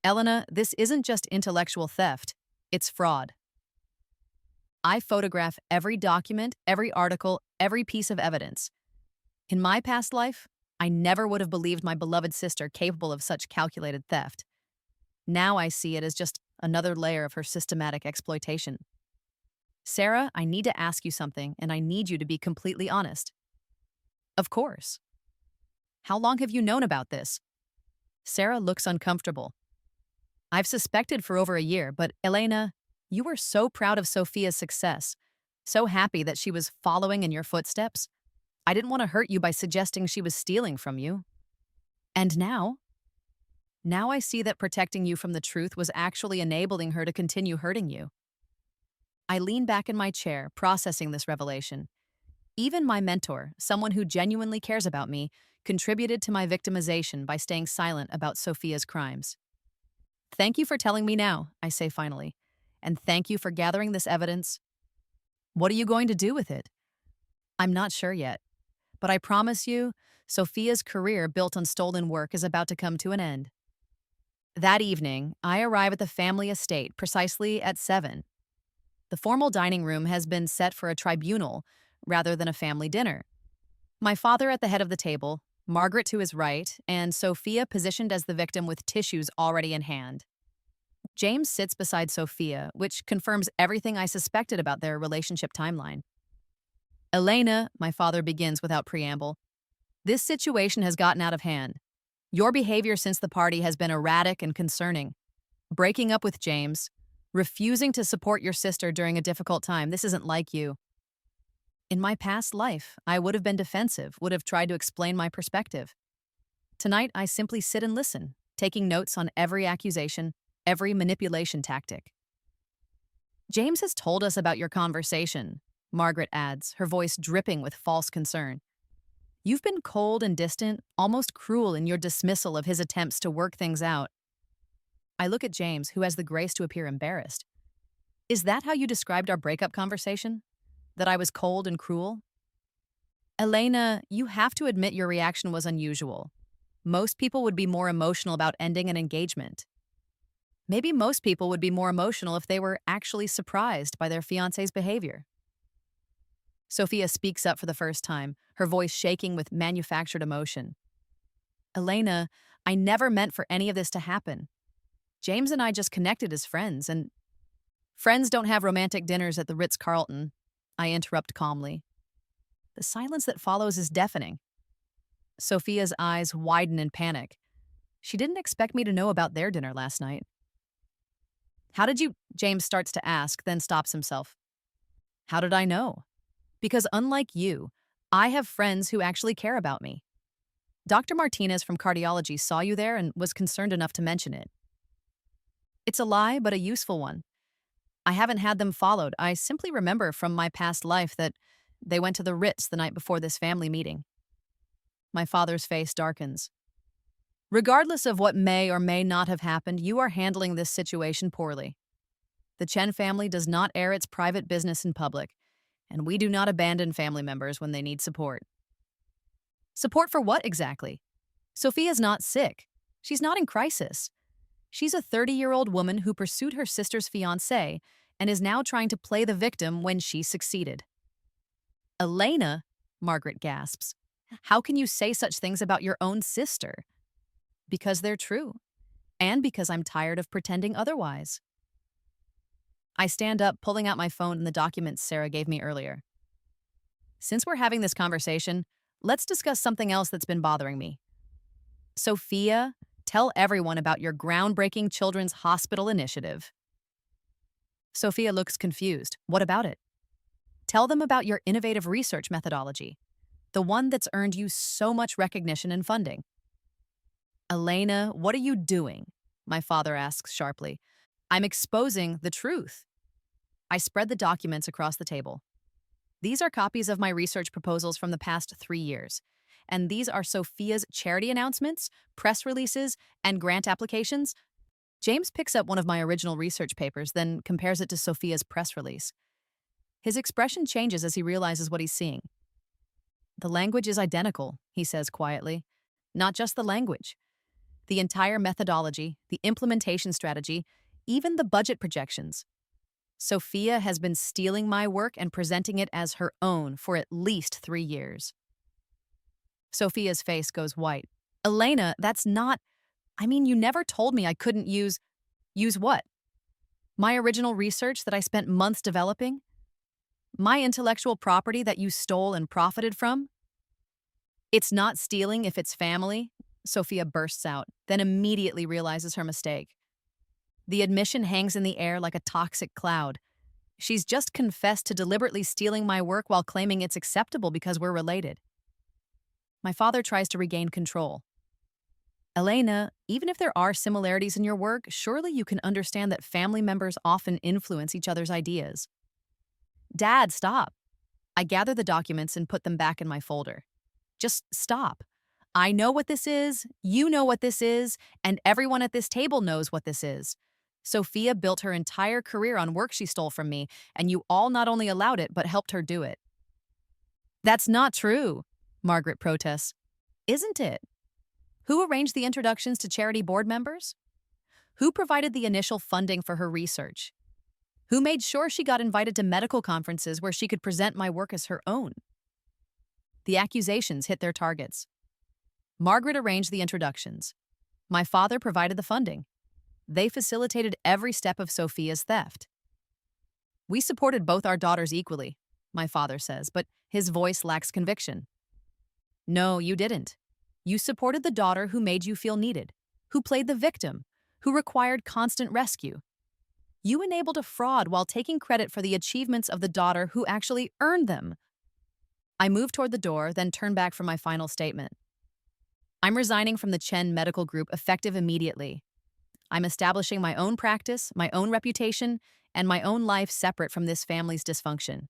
[SPEAKER 1] Elena, this isn't just intellectual theft, it's fraud. I photograph every document, every article, every piece of evidence. In my past life, I never would have believed my beloved sister capable of such calculated theft. Now I see it as just another layer of her systematic exploitation. Sarah, I need to ask you something, and I need you to be completely honest. Of course. How long have you known about this? Sarah looks uncomfortable. I've suspected for over a year, but Elena, you were so proud of Sophia's success, so happy that she was following in your footsteps. I didn't want to hurt you by suggesting she was stealing from you. And now I see that protecting you from the truth was actually enabling her to continue hurting you. I lean back in my chair, processing this revelation. Even my mentor, someone who genuinely cares about me, contributed to my victimization by staying silent about Sophia's crimes. Thank you for telling me now, I say finally, and thank you for gathering this evidence. What are you going to do with it? I'm not sure yet, but I promise you, Sophia's career built on stolen work is about to come to an end. That evening, I arrive at the family estate precisely at 7. The formal dining room has been set for a tribunal rather than a family dinner. My father at the head of the table, Margaret to his right, and Sophia positioned as the victim with tissues already in hand. James sits beside Sophia, which confirms everything I suspected about their relationship timeline. Elena, my father begins without preamble, this situation has gotten out of hand. Your behavior since the party has been erratic and concerning. Breaking up with James, refusing to support your sister during a difficult time, this isn't like you. In my past life, I would have been defensive, would have tried to explain my perspective. Tonight, I simply sit and listen, taking notes on every accusation, every manipulation tactic. James has told us about your conversation, Margaret adds, her voice dripping with false concern. You've been cold and distant, almost cruel in your dismissal of his attempts to work things out. I look at James, who has the grace to appear embarrassed. Is that how you described our breakup conversation? That I was cold and cruel? Elena, you have to admit your reaction was unusual. Most people would be more emotional about ending an engagement. Maybe most people would be more emotional if they were actually surprised by their fiancé's behavior. Sophia speaks up for the first time, her voice shaking with manufactured emotion. Elena, I never meant for any of this to happen. James and I just connected as friends, and friends don't have romantic dinners at the Ritz-Carlton, I interrupt calmly. The silence that follows is deafening. Sophia's eyes widen in panic. She didn't expect me to know about their dinner last night. How did you? James starts to ask, then stops himself. How did I know? Because unlike you, I have friends who actually care about me. Dr. Martinez from cardiology saw you there and was concerned enough to mention it. It's a lie, but a useful one. I haven't had them followed. I simply remember from my past life that they went to the Ritz the night before this family meeting. My father's face darkens. Regardless of what may or may not have happened, you are handling this situation poorly. The Chen family does not air its private business in public, and we do not abandon family members when they need support. Support for what exactly? Sophia's not sick. She's not in crisis. She's a 30-year-old woman who pursued her sister's fiancé and is now trying to play the victim when she succeeded. Elena, Margaret gasps. How can you say such things about your own sister? Because they're true, and because I'm tired of pretending otherwise. I stand up, pulling out my phone and the documents Sarah gave me earlier. Since we're having this conversation, let's discuss something else that's been bothering me. Sophia, tell everyone about your groundbreaking children's hospital initiative. Sophia looks confused. What about it? Tell them about your innovative research methodology, the one that's earned you so much recognition and funding. Elena, what are you doing? My father asks sharply. I'm exposing the truth. I spread the documents across the table. These are copies of my research proposals from the past 3 years, and these are Sophia's charity announcements, press releases, and grant applications. James picks up one of my original research papers, then compares it to Sophia's press release. His expression changes as he realizes what he's seeing. The language is identical, he says quietly. Not just the language. The entire methodology, the implementation strategy, even the budget projections. Sophia has been stealing my work and presenting it as her own for at least 3 years. Sophia's face goes white. Elena, that's not... you never told me I couldn't use... Use what? My original research that I spent months developing? My intellectual property that you stole and profited from? It's not stealing if it's family, Sophia bursts out, then immediately realizes her mistake. The admission hangs in the air like a toxic cloud. She's just confessed to deliberately stealing my work while claiming it's acceptable because we're related. My father tries to regain control. Elena, even if there are similarities in your work, surely you can understand that family members often influence each other's ideas. Dad, stop. I gather the documents and put them back in my folder. Just stop. I know what this is, you know what this is, and everyone at this table knows what this is. Sophia built her entire career on work she stole from me, and you all not only allowed it, but helped her do it. That's not true, Margaret protests. Isn't it? Who arranged the introductions to charity board members? Who provided the initial funding for her research? Who made sure she got invited to medical conferences where she could present my work as her own? The accusations hit their targets. Margaret arranged the introductions. My father provided the funding. They facilitated every step of Sophia's theft. We supported both our daughters equally, my father says, but his voice lacks conviction. No, you didn't. You supported the daughter who made you feel needed, who played the victim, who required constant rescue. You enabled a fraud while taking credit for the achievements of the daughter who actually earned them. I moved toward the door, then turned back for my final statement. I'm resigning from the Chen Medical Group effective immediately. I'm establishing my own practice, my own reputation, and my own life separate from this family's dysfunction.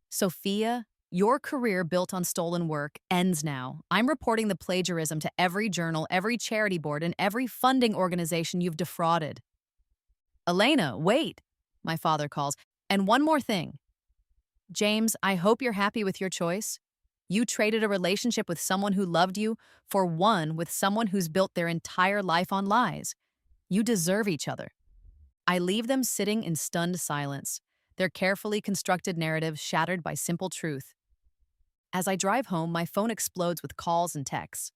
[SPEAKER 1] Sophia, your career built on stolen work ends now. I'm reporting the plagiarism to every journal, every charity board, and every funding organization you've defrauded. Elena, wait, my father calls. And one more thing. James, I hope you're happy with your choice. You traded a relationship with someone who loved you for one with someone who's built their entire life on lies. You deserve each other. I leave them sitting in stunned silence, their carefully constructed narrative shattered by simple truth. As I drive home, my phone explodes with calls and texts.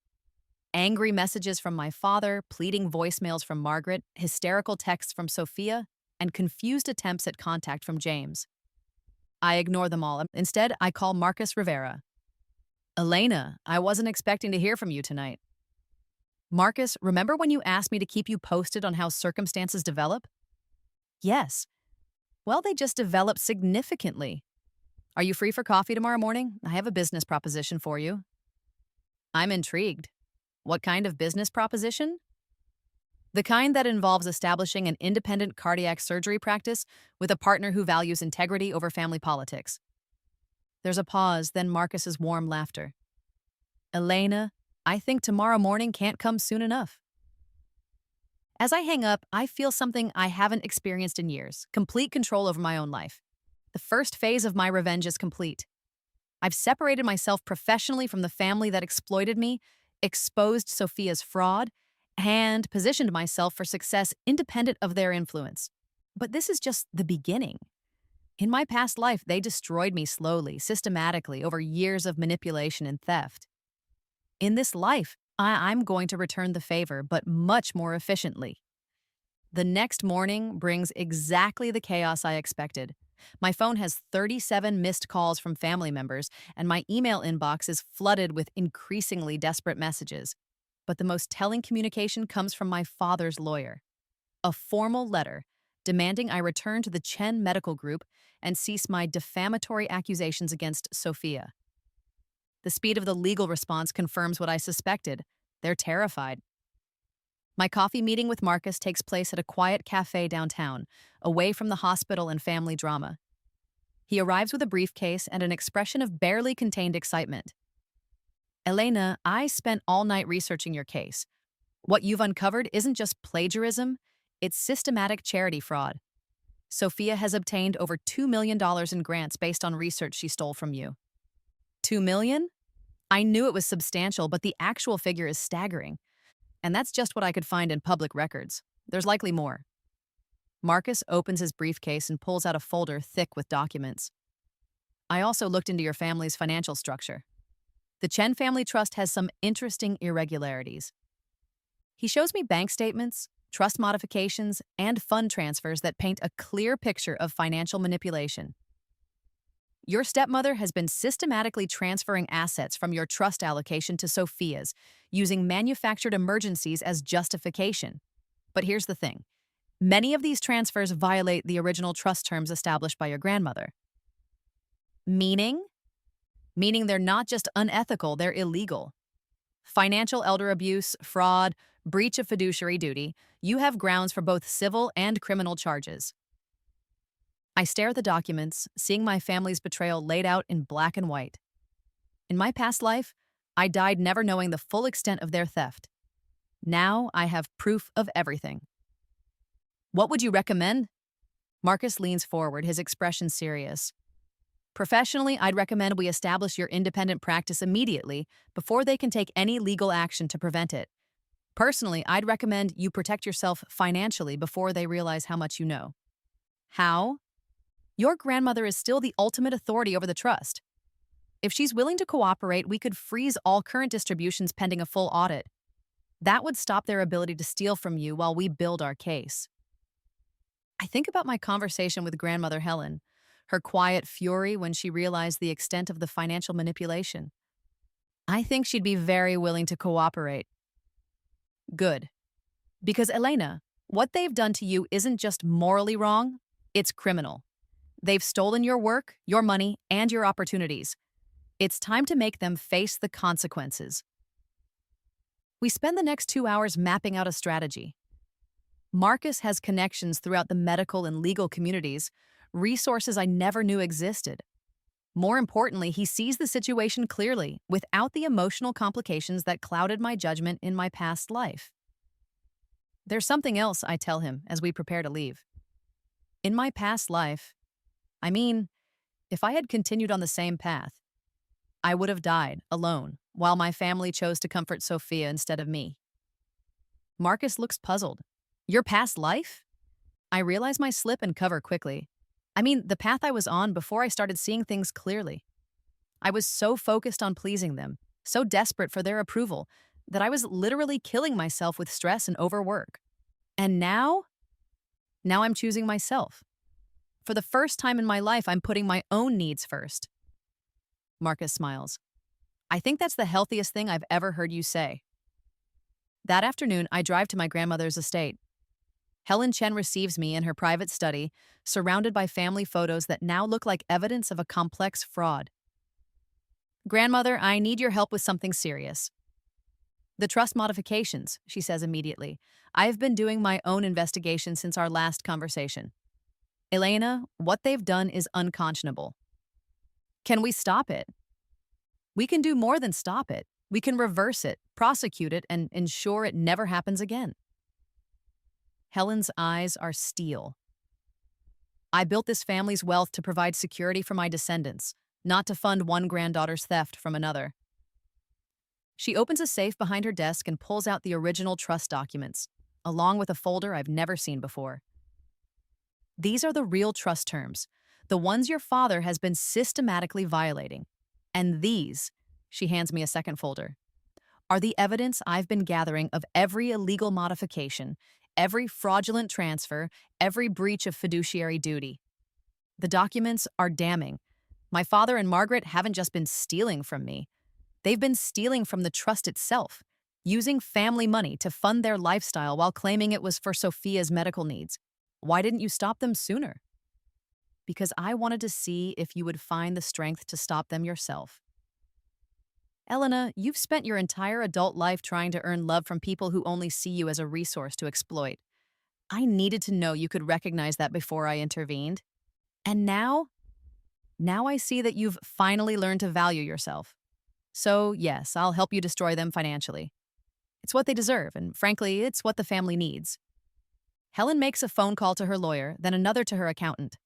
[SPEAKER 1] Angry messages from my father, pleading voicemails from Margaret, hysterical texts from Sophia, and confused attempts at contact from James. I ignore them all. Instead, I call Marcus Rivera. Elena, I wasn't expecting to hear from you tonight. Marcus, remember when you asked me to keep you posted on how circumstances develop? Yes. Well, they just developed significantly. Are you free for coffee tomorrow morning? I have a business proposition for you. I'm intrigued. What kind of business proposition? The kind that involves establishing an independent cardiac surgery practice with a partner who values integrity over family politics. There's a pause, then Marcus's warm laughter. Elena, I think tomorrow morning can't come soon enough. As I hang up, I feel something I haven't experienced in years, complete control over my own life. The first phase of my revenge is complete. I've separated myself professionally from the family that exploited me, exposed Sophia's fraud, and positioned myself for success independent of their influence. But this is just the beginning. In my past life, they destroyed me slowly, systematically, over years of manipulation and theft. In this life, I'm going to return the favor, but much more efficiently. The next morning brings exactly the chaos I expected. My phone has 37 missed calls from family members, and my email inbox is flooded with increasingly desperate messages. But the most telling communication comes from my father's lawyer. A formal letter demanding I return to the Chen Medical Group and cease my defamatory accusations against Sophia. The speed of the legal response confirms what I suspected. They're terrified. My coffee meeting with Marcus takes place at a quiet cafe downtown, away from the hospital and family drama. He arrives with a briefcase and an expression of barely contained excitement. Elena, I spent all night researching your case. What you've uncovered isn't just plagiarism, it's systematic charity fraud. Sophia has obtained over $2 million in grants based on research she stole from you. $2 million? I knew it was substantial, but the actual figure is staggering. And that's just what I could find in public records. There's likely more. Marcus opens his briefcase and pulls out a folder thick with documents. I also looked into your family's financial structure. The Chen Family Trust has some interesting irregularities. He shows me bank statements, trust modifications, and fund transfers that paint a clear picture of financial manipulation. Your stepmother has been systematically transferring assets from your trust allocation to Sophia's, using manufactured emergencies as justification. But here's the thing. Many of these transfers violate the original trust terms established by your grandmother. Meaning? Meaning they're not just unethical, they're illegal. Financial elder abuse, fraud, breach of fiduciary duty, you have grounds for both civil and criminal charges. I stare at the documents, seeing my family's betrayal laid out in black and white. In my past life, I died never knowing the full extent of their theft. Now I have proof of everything. What would you recommend? Marcus leans forward, his expression serious. Professionally, I'd recommend we establish your independent practice immediately before they can take any legal action to prevent it. Personally, I'd recommend you protect yourself financially before they realize how much you know. How? Your grandmother is still the ultimate authority over the trust. If she's willing to cooperate, we could freeze all current distributions pending a full audit. That would stop their ability to steal from you while we build our case. I think about my conversation with grandmother Helen, her quiet fury when she realized the extent of the financial manipulation. I think she'd be very willing to cooperate. Good. Because Elena, what they've done to you isn't just morally wrong, it's criminal. They've stolen your work, your money, and your opportunities. It's time to make them face the consequences. We spend the next 2 hours mapping out a strategy. Marcus has connections throughout the medical and legal communities, resources I never knew existed. More importantly, he sees the situation clearly, without the emotional complications that clouded my judgment in my past life. There's something else, I tell him as we prepare to leave. In my past life, if I had continued on the same path, I would have died alone while my family chose to comfort Sophia instead of me. Marcus looks puzzled. Your past life? I realize my slip and cover quickly. The path I was on before I started seeing things clearly. I was so focused on pleasing them, so desperate for their approval, that I was literally killing myself with stress and overwork. And now I'm choosing myself. For the first time in my life, I'm putting my own needs first. Marcus smiles. I think that's the healthiest thing I've ever heard you say. That afternoon, I drive to my grandmother's estate. Helen Chen receives me in her private study, surrounded by family photos that now look like evidence of a complex fraud. Grandmother, I need your help with something serious. The trust modifications, she says immediately. I've been doing my own investigation since our last conversation. Elena, what they've done is unconscionable. Can we stop it? We can do more than stop it. We can reverse it, prosecute it, and ensure it never happens again. Helen's eyes are steel. I built this family's wealth to provide security for my descendants, not to fund one granddaughter's theft from another. She opens a safe behind her desk and pulls out the original trust documents, along with a folder I've never seen before. These are the real trust terms, the ones your father has been systematically violating. And these, she hands me a second folder, are the evidence I've been gathering of every illegal modification, every fraudulent transfer, every breach of fiduciary duty. The documents are damning. My father and Margaret haven't just been stealing from me. They've been stealing from the trust itself, using family money to fund their lifestyle while claiming it was for Sophia's medical needs. Why didn't you stop them sooner? Because I wanted to see if you would find the strength to stop them yourself. Elena, you've spent your entire adult life trying to earn love from people who only see you as a resource to exploit. I needed to know you could recognize that before I intervened. And now I see that you've finally learned to value yourself. So, yes, I'll help you destroy them financially. It's what they deserve, and frankly, it's what the family needs. Helen makes a phone call to her lawyer, then another to her accountant.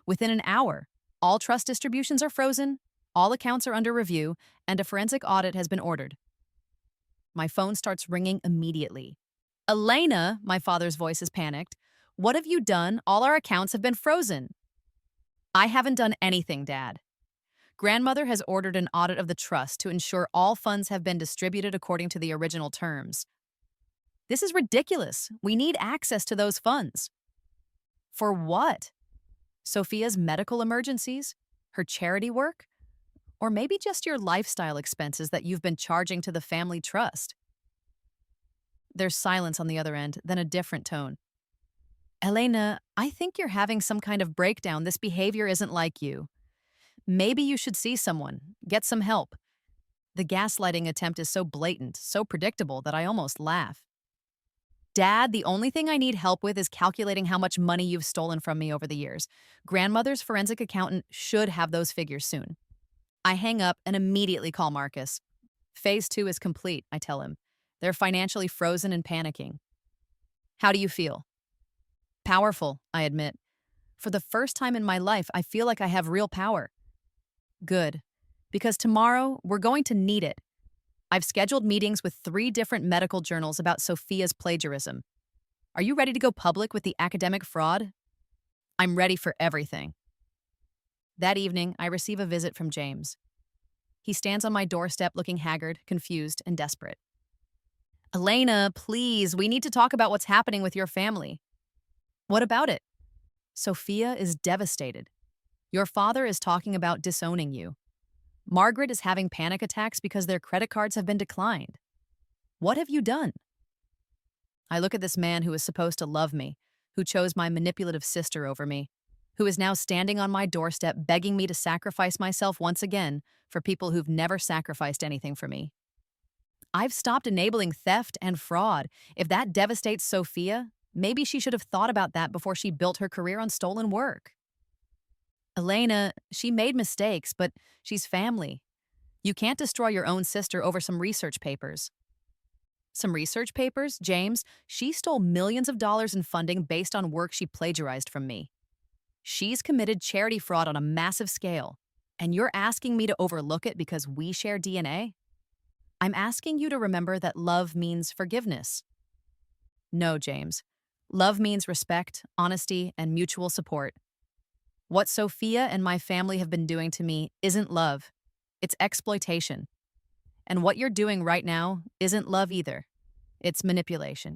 [SPEAKER 1] Within an hour, all trust distributions are frozen, all accounts are under review, and a forensic audit has been ordered. My phone starts ringing immediately. Elena, my father's voice is panicked. What have you done? All our accounts have been frozen. I haven't done anything, Dad. Grandmother has ordered an audit of the trust to ensure all funds have been distributed according to the original terms. This is ridiculous. We need access to those funds. For what? Sophia's medical emergencies? Her charity work? Or maybe just your lifestyle expenses that you've been charging to the family trust? There's silence on the other end, then a different tone. Elena, I think you're having some kind of breakdown. This behavior isn't like you. Maybe you should see someone, get some help. The gaslighting attempt is so blatant, so predictable that I almost laugh. Dad, the only thing I need help with is calculating how much money you've stolen from me over the years. Grandmother's forensic accountant should have those figures soon. I hang up and immediately call Marcus. Phase 2 is complete, I tell him. They're financially frozen and panicking. How do you feel? Powerful, I admit. For the first time in my life, I feel like I have real power. Good, because tomorrow we're going to need it. I've scheduled meetings with 3 different medical journals about Sophia's plagiarism. Are you ready to go public with the academic fraud? I'm ready for everything. That evening, I receive a visit from James. He stands on my doorstep looking haggard, confused, and desperate. Elena, please, we need to talk about what's happening with your family. What about it? Sophia is devastated. Your father is talking about disowning you. Margaret is having panic attacks because their credit cards have been declined. What have you done? I look at this man who is supposed to love me, who chose my manipulative sister over me, who is now standing on my doorstep begging me to sacrifice myself once again for people who've never sacrificed anything for me. I've stopped enabling theft and fraud. If that devastates Sophia, maybe she should have thought about that before she built her career on stolen work. Elena, she made mistakes, but she's family. You can't destroy your own sister over some research papers. Some research papers, James? She stole millions of dollars in funding based on work she plagiarized from me. She's committed charity fraud on a massive scale, and you're asking me to overlook it because we share DNA? I'm asking you to remember that love means forgiveness. No, James. Love means respect, honesty, and mutual support. What Sophia and my family have been doing to me isn't love. It's exploitation. And what you're doing right now isn't love either. It's manipulation.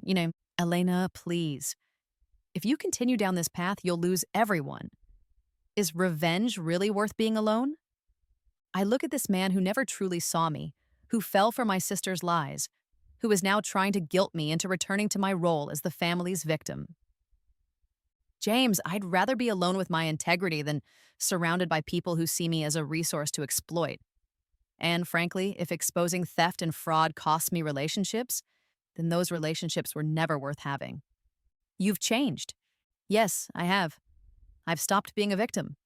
[SPEAKER 1] Elena, please. If you continue down this path, you'll lose everyone. Is revenge really worth being alone? I look at this man who never truly saw me, who fell for my sister's lies, who is now trying to guilt me into returning to my role as the family's victim. James, I'd rather be alone with my integrity than surrounded by people who see me as a resource to exploit. And frankly, if exposing theft and fraud costs me relationships, then those relationships were never worth having. You've changed. Yes, I have. I've stopped being a victim.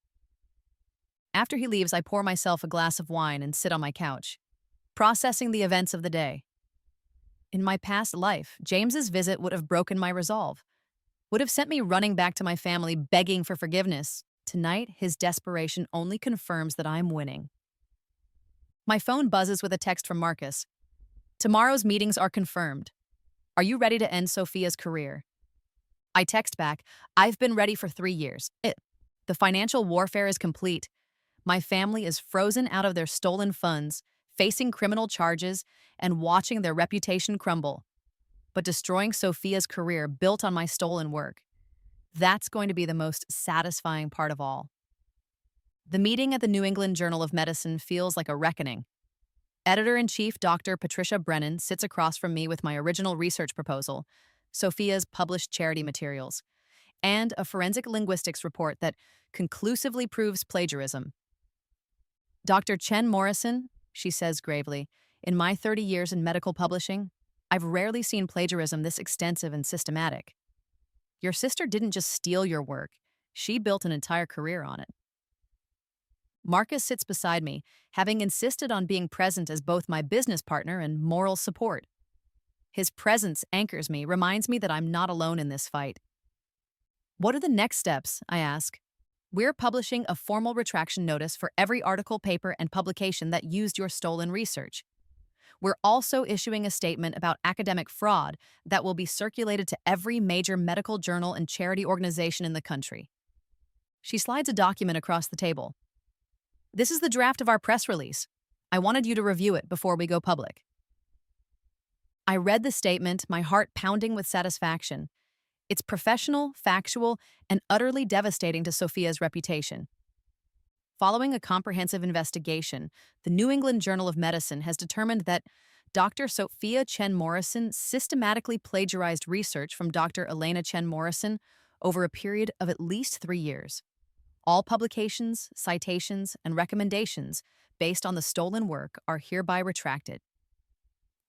[SPEAKER 1] After he leaves, I pour myself a glass of wine and sit on my couch, processing the events of the day. In my past life, James's visit would have broken my resolve, would have sent me running back to my family begging for forgiveness. Tonight, his desperation only confirms that I'm winning. My phone buzzes with a text from Marcus. Tomorrow's meetings are confirmed. Are you ready to end Sophia's career? I text back, I've been ready for 3 years. The financial warfare is complete. My family is frozen out of their stolen funds, facing criminal charges, and watching their reputation crumble. But destroying Sophia's career built on my stolen work, that's going to be the most satisfying part of all. The meeting at the New England Journal of Medicine feels like a reckoning. Editor-in-Chief Dr. Patricia Brennan sits across from me with my original research proposal, Sophia's published charity materials, and a forensic linguistics report that conclusively proves plagiarism. Dr. Chen Morrison, she says gravely, in my 30 years in medical publishing, I've rarely seen plagiarism this extensive and systematic. Your sister didn't just steal your work, she built an entire career on it. Marcus sits beside me, having insisted on being present as both my business partner and moral support. His presence anchors me, reminds me that I'm not alone in this fight. What are the next steps? I ask. We're publishing a formal retraction notice for every article, paper, and publication that used your stolen research. We're also issuing a statement about academic fraud that will be circulated to every major medical journal and charity organization in the country. She slides a document across the table. This is the draft of our press release. I wanted you to review it before we go public. I read the statement, my heart pounding with satisfaction. It's professional, factual, and utterly devastating to Sophia's reputation. Following a comprehensive investigation, the New England Journal of Medicine has determined that Dr. Sophia Chen Morrison systematically plagiarized research from Dr. Elena Chen Morrison over a period of at least 3 years. All publications, citations, and recommendations based on the stolen work are hereby retracted.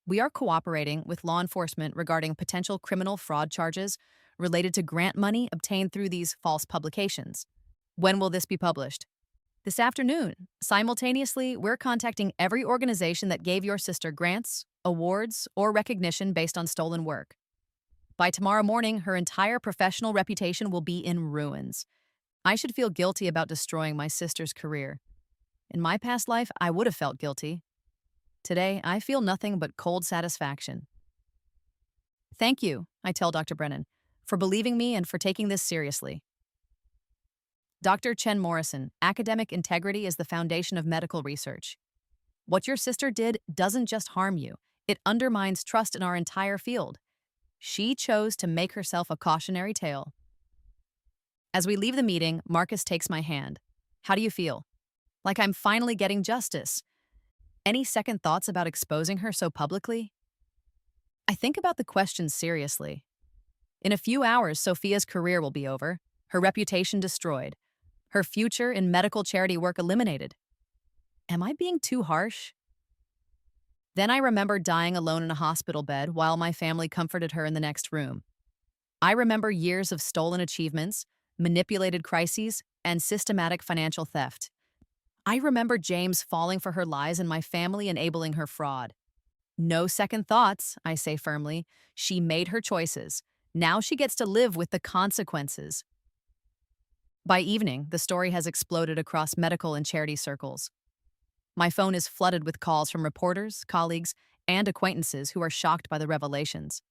[SPEAKER 1] We are cooperating with law enforcement regarding potential criminal fraud charges related to grant money obtained through these false publications. When will this be published? This afternoon. Simultaneously, we're contacting every organization that gave your sister grants, awards, or recognition based on stolen work. By tomorrow morning, her entire professional reputation will be in ruins. I should feel guilty about destroying my sister's career. In my past life, I would have felt guilty. Today, I feel nothing but cold satisfaction. Thank you, I tell Dr. Brennan, for believing me and for taking this seriously. Dr. Chen Morrison, academic integrity is the foundation of medical research. What your sister did doesn't just harm you, it undermines trust in our entire field. She chose to make herself a cautionary tale. As we leave the meeting, Marcus takes my hand. How do you feel? Like I'm finally getting justice. Any second thoughts about exposing her so publicly? I think about the question seriously. In a few hours, Sophia's career will be over, her reputation destroyed, her future in medical charity work eliminated. Am I being too harsh? Then I remember dying alone in a hospital bed while my family comforted her in the next room. I remember years of stolen achievements, manipulated crises, and systematic financial theft. I remember James falling for her lies and my family enabling her fraud. No second thoughts, I say firmly. She made her choices. Now she gets to live with the consequences. By evening, the story has exploded across medical and charity circles. My phone is flooded with calls from reporters, colleagues, and acquaintances who are shocked by the revelations.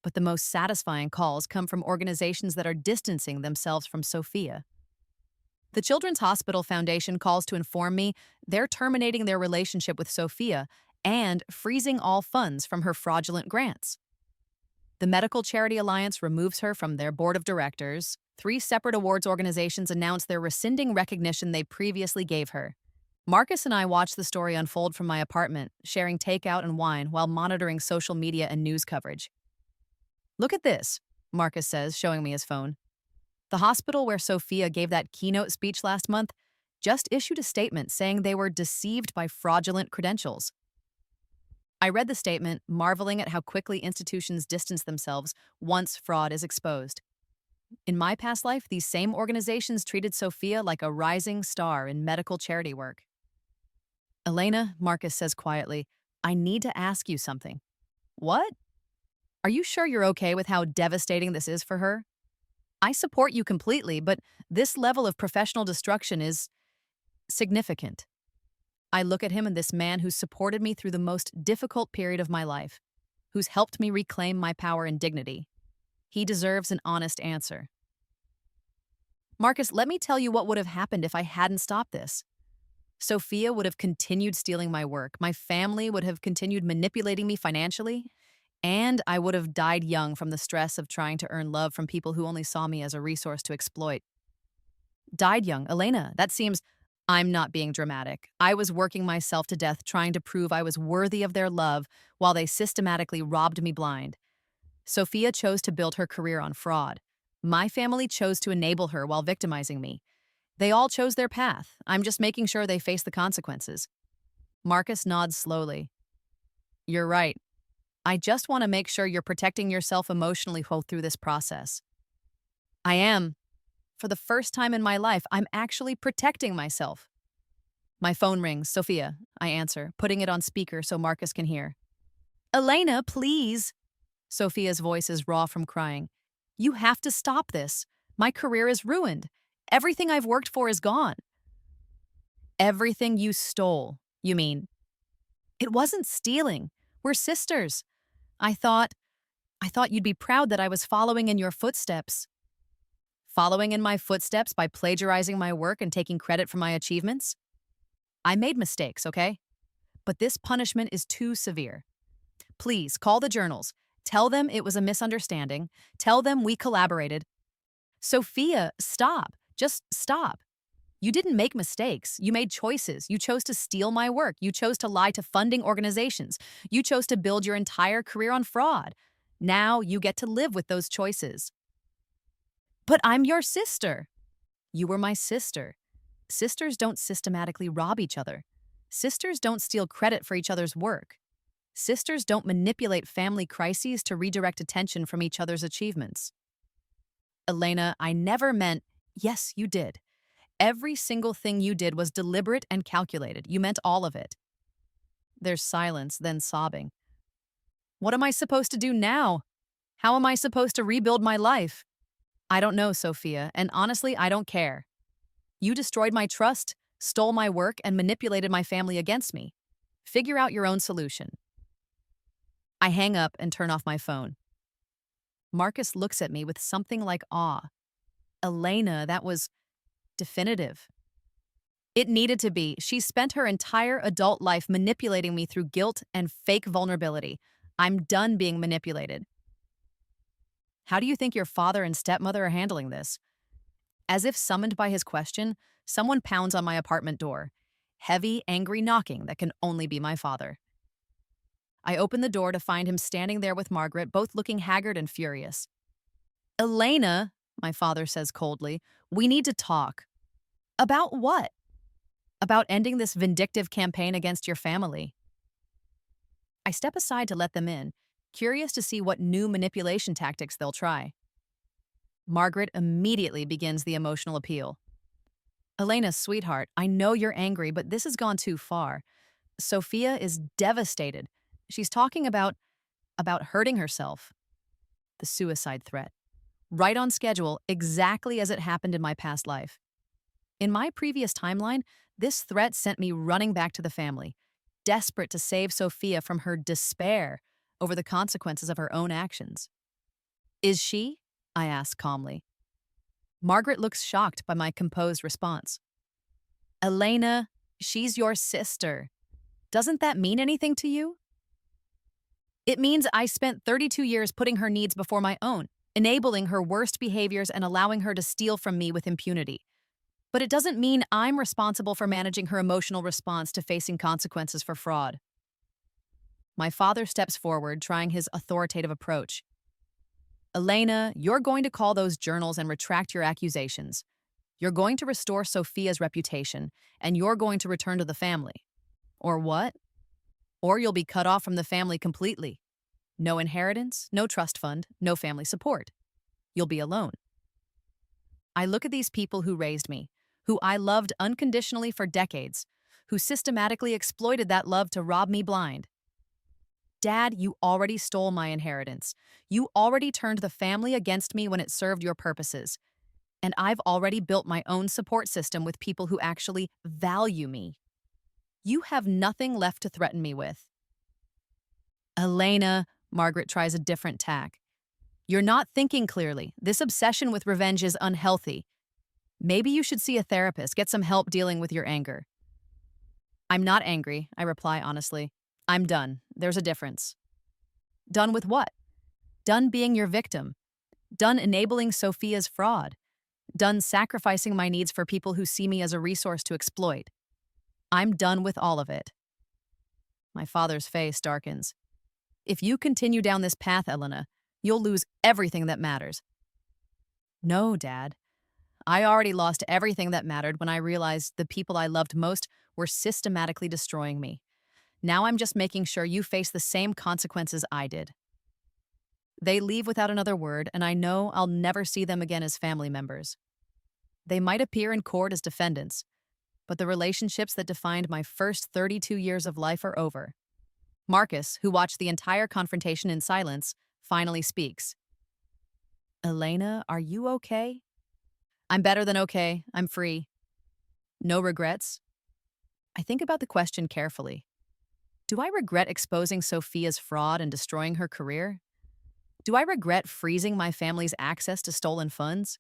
[SPEAKER 1] But the most satisfying calls come from organizations that are distancing themselves from Sophia. The Children's Hospital Foundation calls to inform me they're terminating their relationship with Sophia and freezing all funds from her fraudulent grants. The Medical Charity Alliance removes her from their board of directors. 3 separate awards organizations announce they're rescinding recognition they previously gave her. Marcus and I watch the story unfold from my apartment, sharing takeout and wine while monitoring social media and news coverage. Look at this, Marcus says, showing me his phone. The hospital where Sophia gave that keynote speech last month just issued a statement saying they were deceived by fraudulent credentials. I read the statement, marveling at how quickly institutions distance themselves once fraud is exposed. In my past life, these same organizations treated Sophia like a rising star in medical charity work. Elena, Marcus says quietly, I need to ask you something. What? Are you sure you're okay with how devastating this is for her? I support you completely, but this level of professional destruction is significant. I look at him and this man who's supported me through the most difficult period of my life, who's helped me reclaim my power and dignity. He deserves an honest answer. Marcus, let me tell you what would have happened if I hadn't stopped this. Sophia would have continued stealing my work, my family would have continued manipulating me financially, and I would have died young from the stress of trying to earn love from people who only saw me as a resource to exploit. Died young, Elena, that seems... I'm not being dramatic. I was working myself to death trying to prove I was worthy of their love while they systematically robbed me blind. Sophia chose to build her career on fraud. My family chose to enable her while victimizing me. They all chose their path. I'm just making sure they face the consequences. Marcus nods slowly. You're right. I just want to make sure you're protecting yourself emotionally through this process. I am. For the first time in my life, I'm actually protecting myself. My phone rings. Sophia, I answer, putting it on speaker so Marcus can hear. Elena, please. Sophia's voice is raw from crying. You have to stop this. My career is ruined. Everything I've worked for is gone. Everything you stole, you mean? It wasn't stealing. We're sisters. I thought you'd be proud that I was following in your footsteps. Following in my footsteps by plagiarizing my work and taking credit for my achievements? I made mistakes, okay? But this punishment is too severe. Please, call the journals. Tell them it was a misunderstanding. Tell them we collaborated. Sophia, stop. Just stop. You didn't make mistakes. You made choices. You chose to steal my work. You chose to lie to funding organizations. You chose to build your entire career on fraud. Now you get to live with those choices. But I'm your sister. You were my sister. Sisters don't systematically rob each other. Sisters don't steal credit for each other's work. Sisters don't manipulate family crises to redirect attention from each other's achievements. Elena, I never meant... Yes, you did. Every single thing you did was deliberate and calculated. You meant all of it. There's silence, then sobbing. What am I supposed to do now? How am I supposed to rebuild my life? I don't know, Sophia, and honestly, I don't care. You destroyed my trust, stole my work, and manipulated my family against me. Figure out your own solution. I hang up and turn off my phone. Marcus looks at me with something like awe. Elena, that was definitive. It needed to be. She spent her entire adult life manipulating me through guilt and fake vulnerability. I'm done being manipulated. How do you think your father and stepmother are handling this? As if summoned by his question, someone pounds on my apartment door. Heavy, angry knocking that can only be my father. I open the door to find him standing there with Margaret, both looking haggard and furious. Elena, my father says coldly, we need to talk. About what? About ending this vindictive campaign against your family. I step aside to let them in, curious to see what new manipulation tactics they'll try. Margaret immediately begins the emotional appeal. Elena, sweetheart, I know you're angry, but this has gone too far. Sophia is devastated. She's talking about hurting herself. The suicide threat. Right on schedule, exactly as it happened in my past life. In my previous timeline, this threat sent me running back to the family, desperate to save Sophia from her despair over the consequences of her own actions. Is she? I ask calmly. Margaret looks shocked by my composed response. Elena, she's your sister. Doesn't that mean anything to you? It means I spent 32 years putting her needs before my own, enabling her worst behaviors and allowing her to steal from me with impunity. But it doesn't mean I'm responsible for managing her emotional response to facing consequences for fraud. My father steps forward, trying his authoritative approach. Elena, you're going to call those journals and retract your accusations. You're going to restore Sophia's reputation, and you're going to return to the family. Or what? Or you'll be cut off from the family completely. No inheritance, no trust fund, no family support. You'll be alone. I look at these people who raised me, who I loved unconditionally for decades, who systematically exploited that love to rob me blind. Dad, you already stole my inheritance. You already turned the family against me when it served your purposes. And I've already built my own support system with people who actually value me. You have nothing left to threaten me with. Elena, Margaret tries a different tack. You're not thinking clearly. This obsession with revenge is unhealthy. Maybe you should see a therapist, get some help dealing with your anger. I'm not angry, I reply honestly. I'm done. There's a difference. Done with what? Done being your victim. Done enabling Sophia's fraud. Done sacrificing my needs for people who see me as a resource to exploit. I'm done with all of it. My father's face darkens. If you continue down this path, Elena, you'll lose everything that matters. No, Dad. I already lost everything that mattered when I realized the people I loved most were systematically destroying me. Now I'm just making sure you face the same consequences I did. They leave without another word, and I know I'll never see them again as family members. They might appear in court as defendants, but the relationships that defined my first 32 years of life are over. Marcus, who watched the entire confrontation in silence, finally speaks. Elena, are you okay? I'm better than okay. I'm free. No regrets? I think about the question carefully. Do I regret exposing Sophia's fraud and destroying her career? Do I regret freezing my family's access to stolen funds?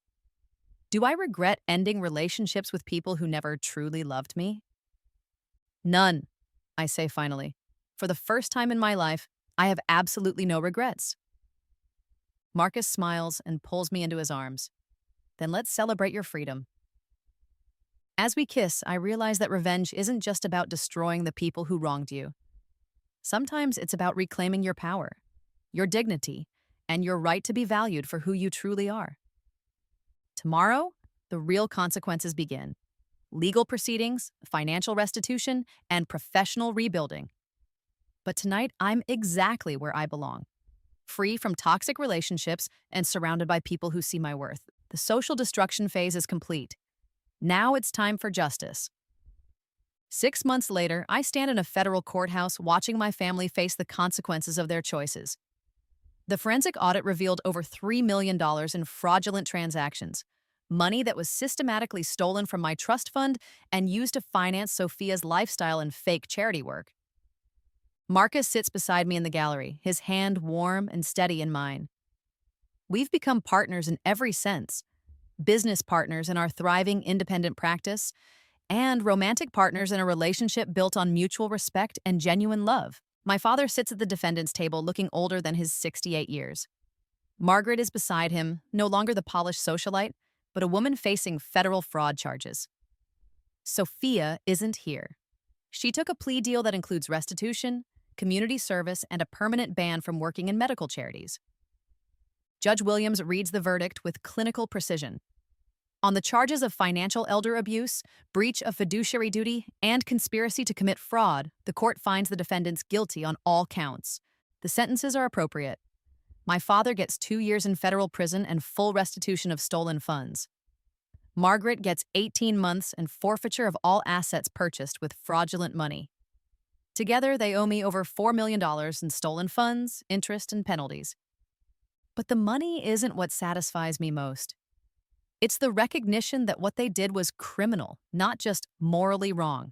[SPEAKER 1] Do I regret ending relationships with people who never truly loved me? None, I say finally. For the first time in my life, I have absolutely no regrets. Marcus smiles and pulls me into his arms. Then let's celebrate your freedom. As we kiss, I realize that revenge isn't just about destroying the people who wronged you. Sometimes it's about reclaiming your power, your dignity, and your right to be valued for who you truly are. Tomorrow, the real consequences begin. Legal proceedings, financial restitution, and professional rebuilding. But tonight, I'm exactly where I belong. Free from toxic relationships and surrounded by people who see my worth. The social destruction phase is complete. Now it's time for justice. 6 months later, I stand in a federal courthouse watching my family face the consequences of their choices. The forensic audit revealed over $3 million in fraudulent transactions, money that was systematically stolen from my trust fund and used to finance Sophia's lifestyle and fake charity work. Marcus sits beside me in the gallery, his hand warm and steady in mine. We've become partners in every sense, business partners in our thriving independent practice, and romantic partners in a relationship built on mutual respect and genuine love. My father sits at the defendant's table looking older than his 68 years. Margaret is beside him, no longer the polished socialite, but a woman facing federal fraud charges. Sophia isn't here. She took a plea deal that includes restitution, community service, and a permanent ban from working in medical charities. Judge Williams reads the verdict with clinical precision. On the charges of financial elder abuse, breach of fiduciary duty, and conspiracy to commit fraud, the court finds the defendants guilty on all counts. The sentences are appropriate. My father gets 2 years in federal prison and full restitution of stolen funds. Margaret gets 18 months and forfeiture of all assets purchased with fraudulent money. Together, they owe me over $4 million in stolen funds, interest, and penalties. But the money isn't what satisfies me most. It's the recognition that what they did was criminal, not just morally wrong.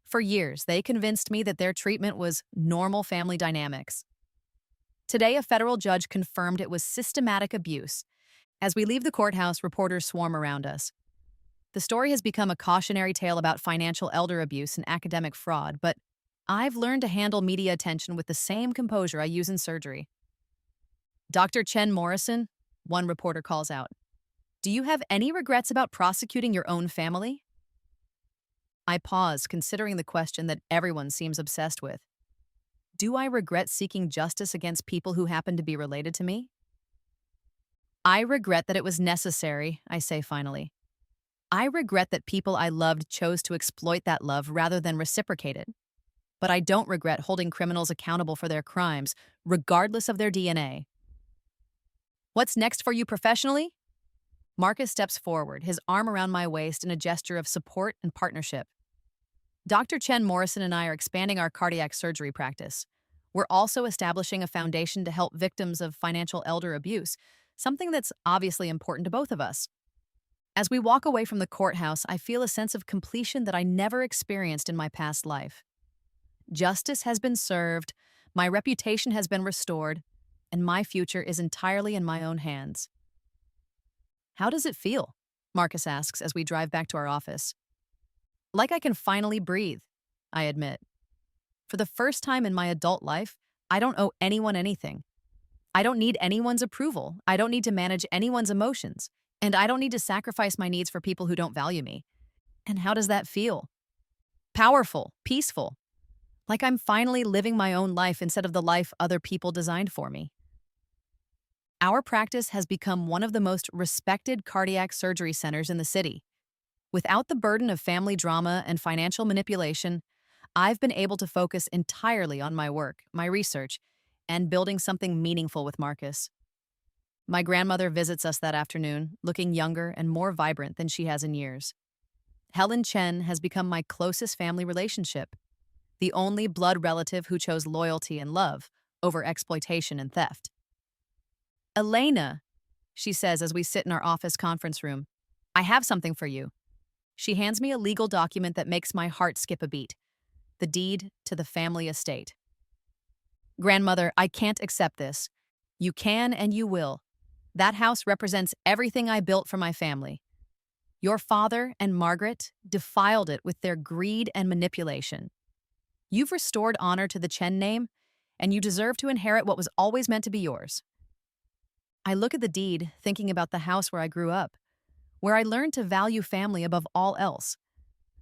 [SPEAKER 1] For years, they convinced me that their treatment was normal family dynamics. Today, a federal judge confirmed it was systematic abuse. As we leave the courthouse, reporters swarm around us. The story has become a cautionary tale about financial elder abuse and academic fraud, but I've learned to handle media attention with the same composure I use in surgery. Dr. Chen Morrison, one reporter calls out, do you have any regrets about prosecuting your own family? I pause, considering the question that everyone seems obsessed with. Do I regret seeking justice against people who happen to be related to me? I regret that it was necessary, I say finally. I regret that people I loved chose to exploit that love rather than reciprocate it. But I don't regret holding criminals accountable for their crimes, regardless of their DNA. What's next for you professionally? Marcus steps forward, his arm around my waist in a gesture of support and partnership. Dr. Chen Morrison and I are expanding our cardiac surgery practice. We're also establishing a foundation to help victims of financial elder abuse, something that's obviously important to both of us. As we walk away from the courthouse, I feel a sense of completion that I never experienced in my past life. Justice has been served, my reputation has been restored, and my future is entirely in my own hands. How does it feel? Marcus asks as we drive back to our office. Like I can finally breathe, I admit. For the first time in my adult life, I don't owe anyone anything. I don't need anyone's approval. I don't need to manage anyone's emotions. And I don't need to sacrifice my needs for people who don't value me. And how does that feel? Powerful, peaceful. Like I'm finally living my own life instead of the life other people designed for me. Our practice has become one of the most respected cardiac surgery centers in the city. Without the burden of family drama and financial manipulation, I've been able to focus entirely on my work, my research, and building something meaningful with Marcus. My grandmother visits us that afternoon, looking younger and more vibrant than she has in years. Helen Chen has become my closest family relationship, the only blood relative who chose loyalty and love over exploitation and theft. Elena, she says as we sit in our office conference room, I have something for you. She hands me a legal document that makes my heart skip a beat, the deed to the family estate. Grandmother, I can't accept this. You can and you will. That house represents everything I built for my family. Your father and Margaret defiled it with their greed and manipulation. You've restored honor to the Chen name, and you deserve to inherit what was always meant to be yours. I look at the deed, thinking about the house where I grew up, where I learned to value family above all else,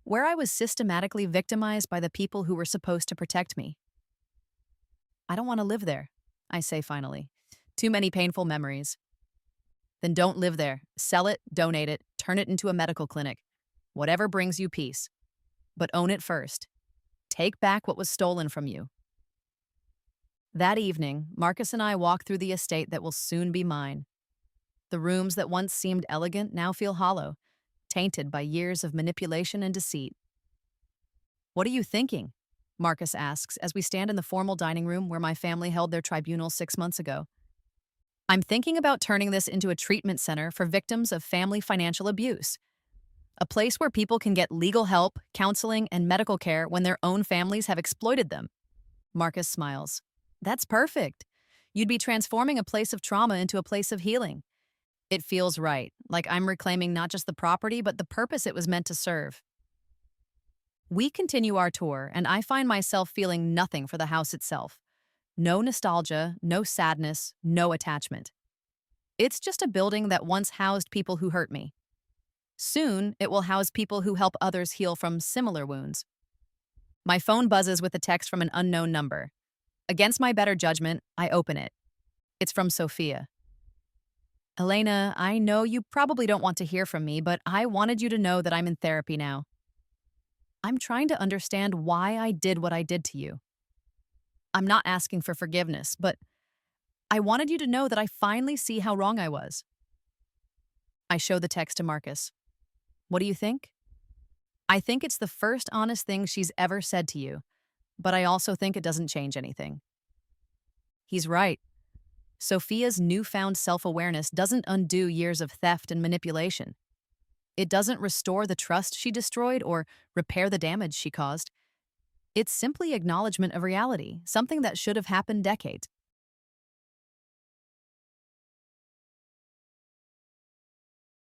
[SPEAKER 1] where I was systematically victimized by the people who were supposed to protect me. I don't want to live there, I say finally. Too many painful memories. Then don't live there. Sell it, donate it, turn it into a medical clinic. Whatever brings you peace. But own it first. Take back what was stolen from you. That evening, Marcus and I walk through the estate that will soon be mine. The rooms that once seemed elegant now feel hollow, tainted by years of manipulation and deceit. What are you thinking? Marcus asks as we stand in the formal dining room where my family held their tribunal 6 months ago. I'm thinking about turning this into a treatment center for victims of family financial abuse. A place where people can get legal help, counseling, and medical care when their own families have exploited them. Marcus smiles. That's perfect. You'd be transforming a place of trauma into a place of healing. It feels right, like I'm reclaiming not just the property, but the purpose it was meant to serve. We continue our tour, and I find myself feeling nothing for the house itself. No nostalgia, no sadness, no attachment. It's just a building that once housed people who hurt me. Soon, it will house people who help others heal from similar wounds. My phone buzzes with a text from an unknown number. Against my better judgment, I open it. It's from Sophia. Elena, I know you probably don't want to hear from me, but I wanted you to know that I'm in therapy now. I'm trying to understand why I did what I did to you. I'm not asking for forgiveness, but I wanted you to know that I finally see how wrong I was. I show the text to Marcus. What do you think? I think it's the first honest thing she's ever said to you, but I also think it doesn't change anything. He's right. Sophia's newfound self-awareness doesn't undo years of theft and manipulation. It doesn't restore the trust she destroyed or repair the damage she caused. It's simply acknowledgement of reality, something that should have happened decades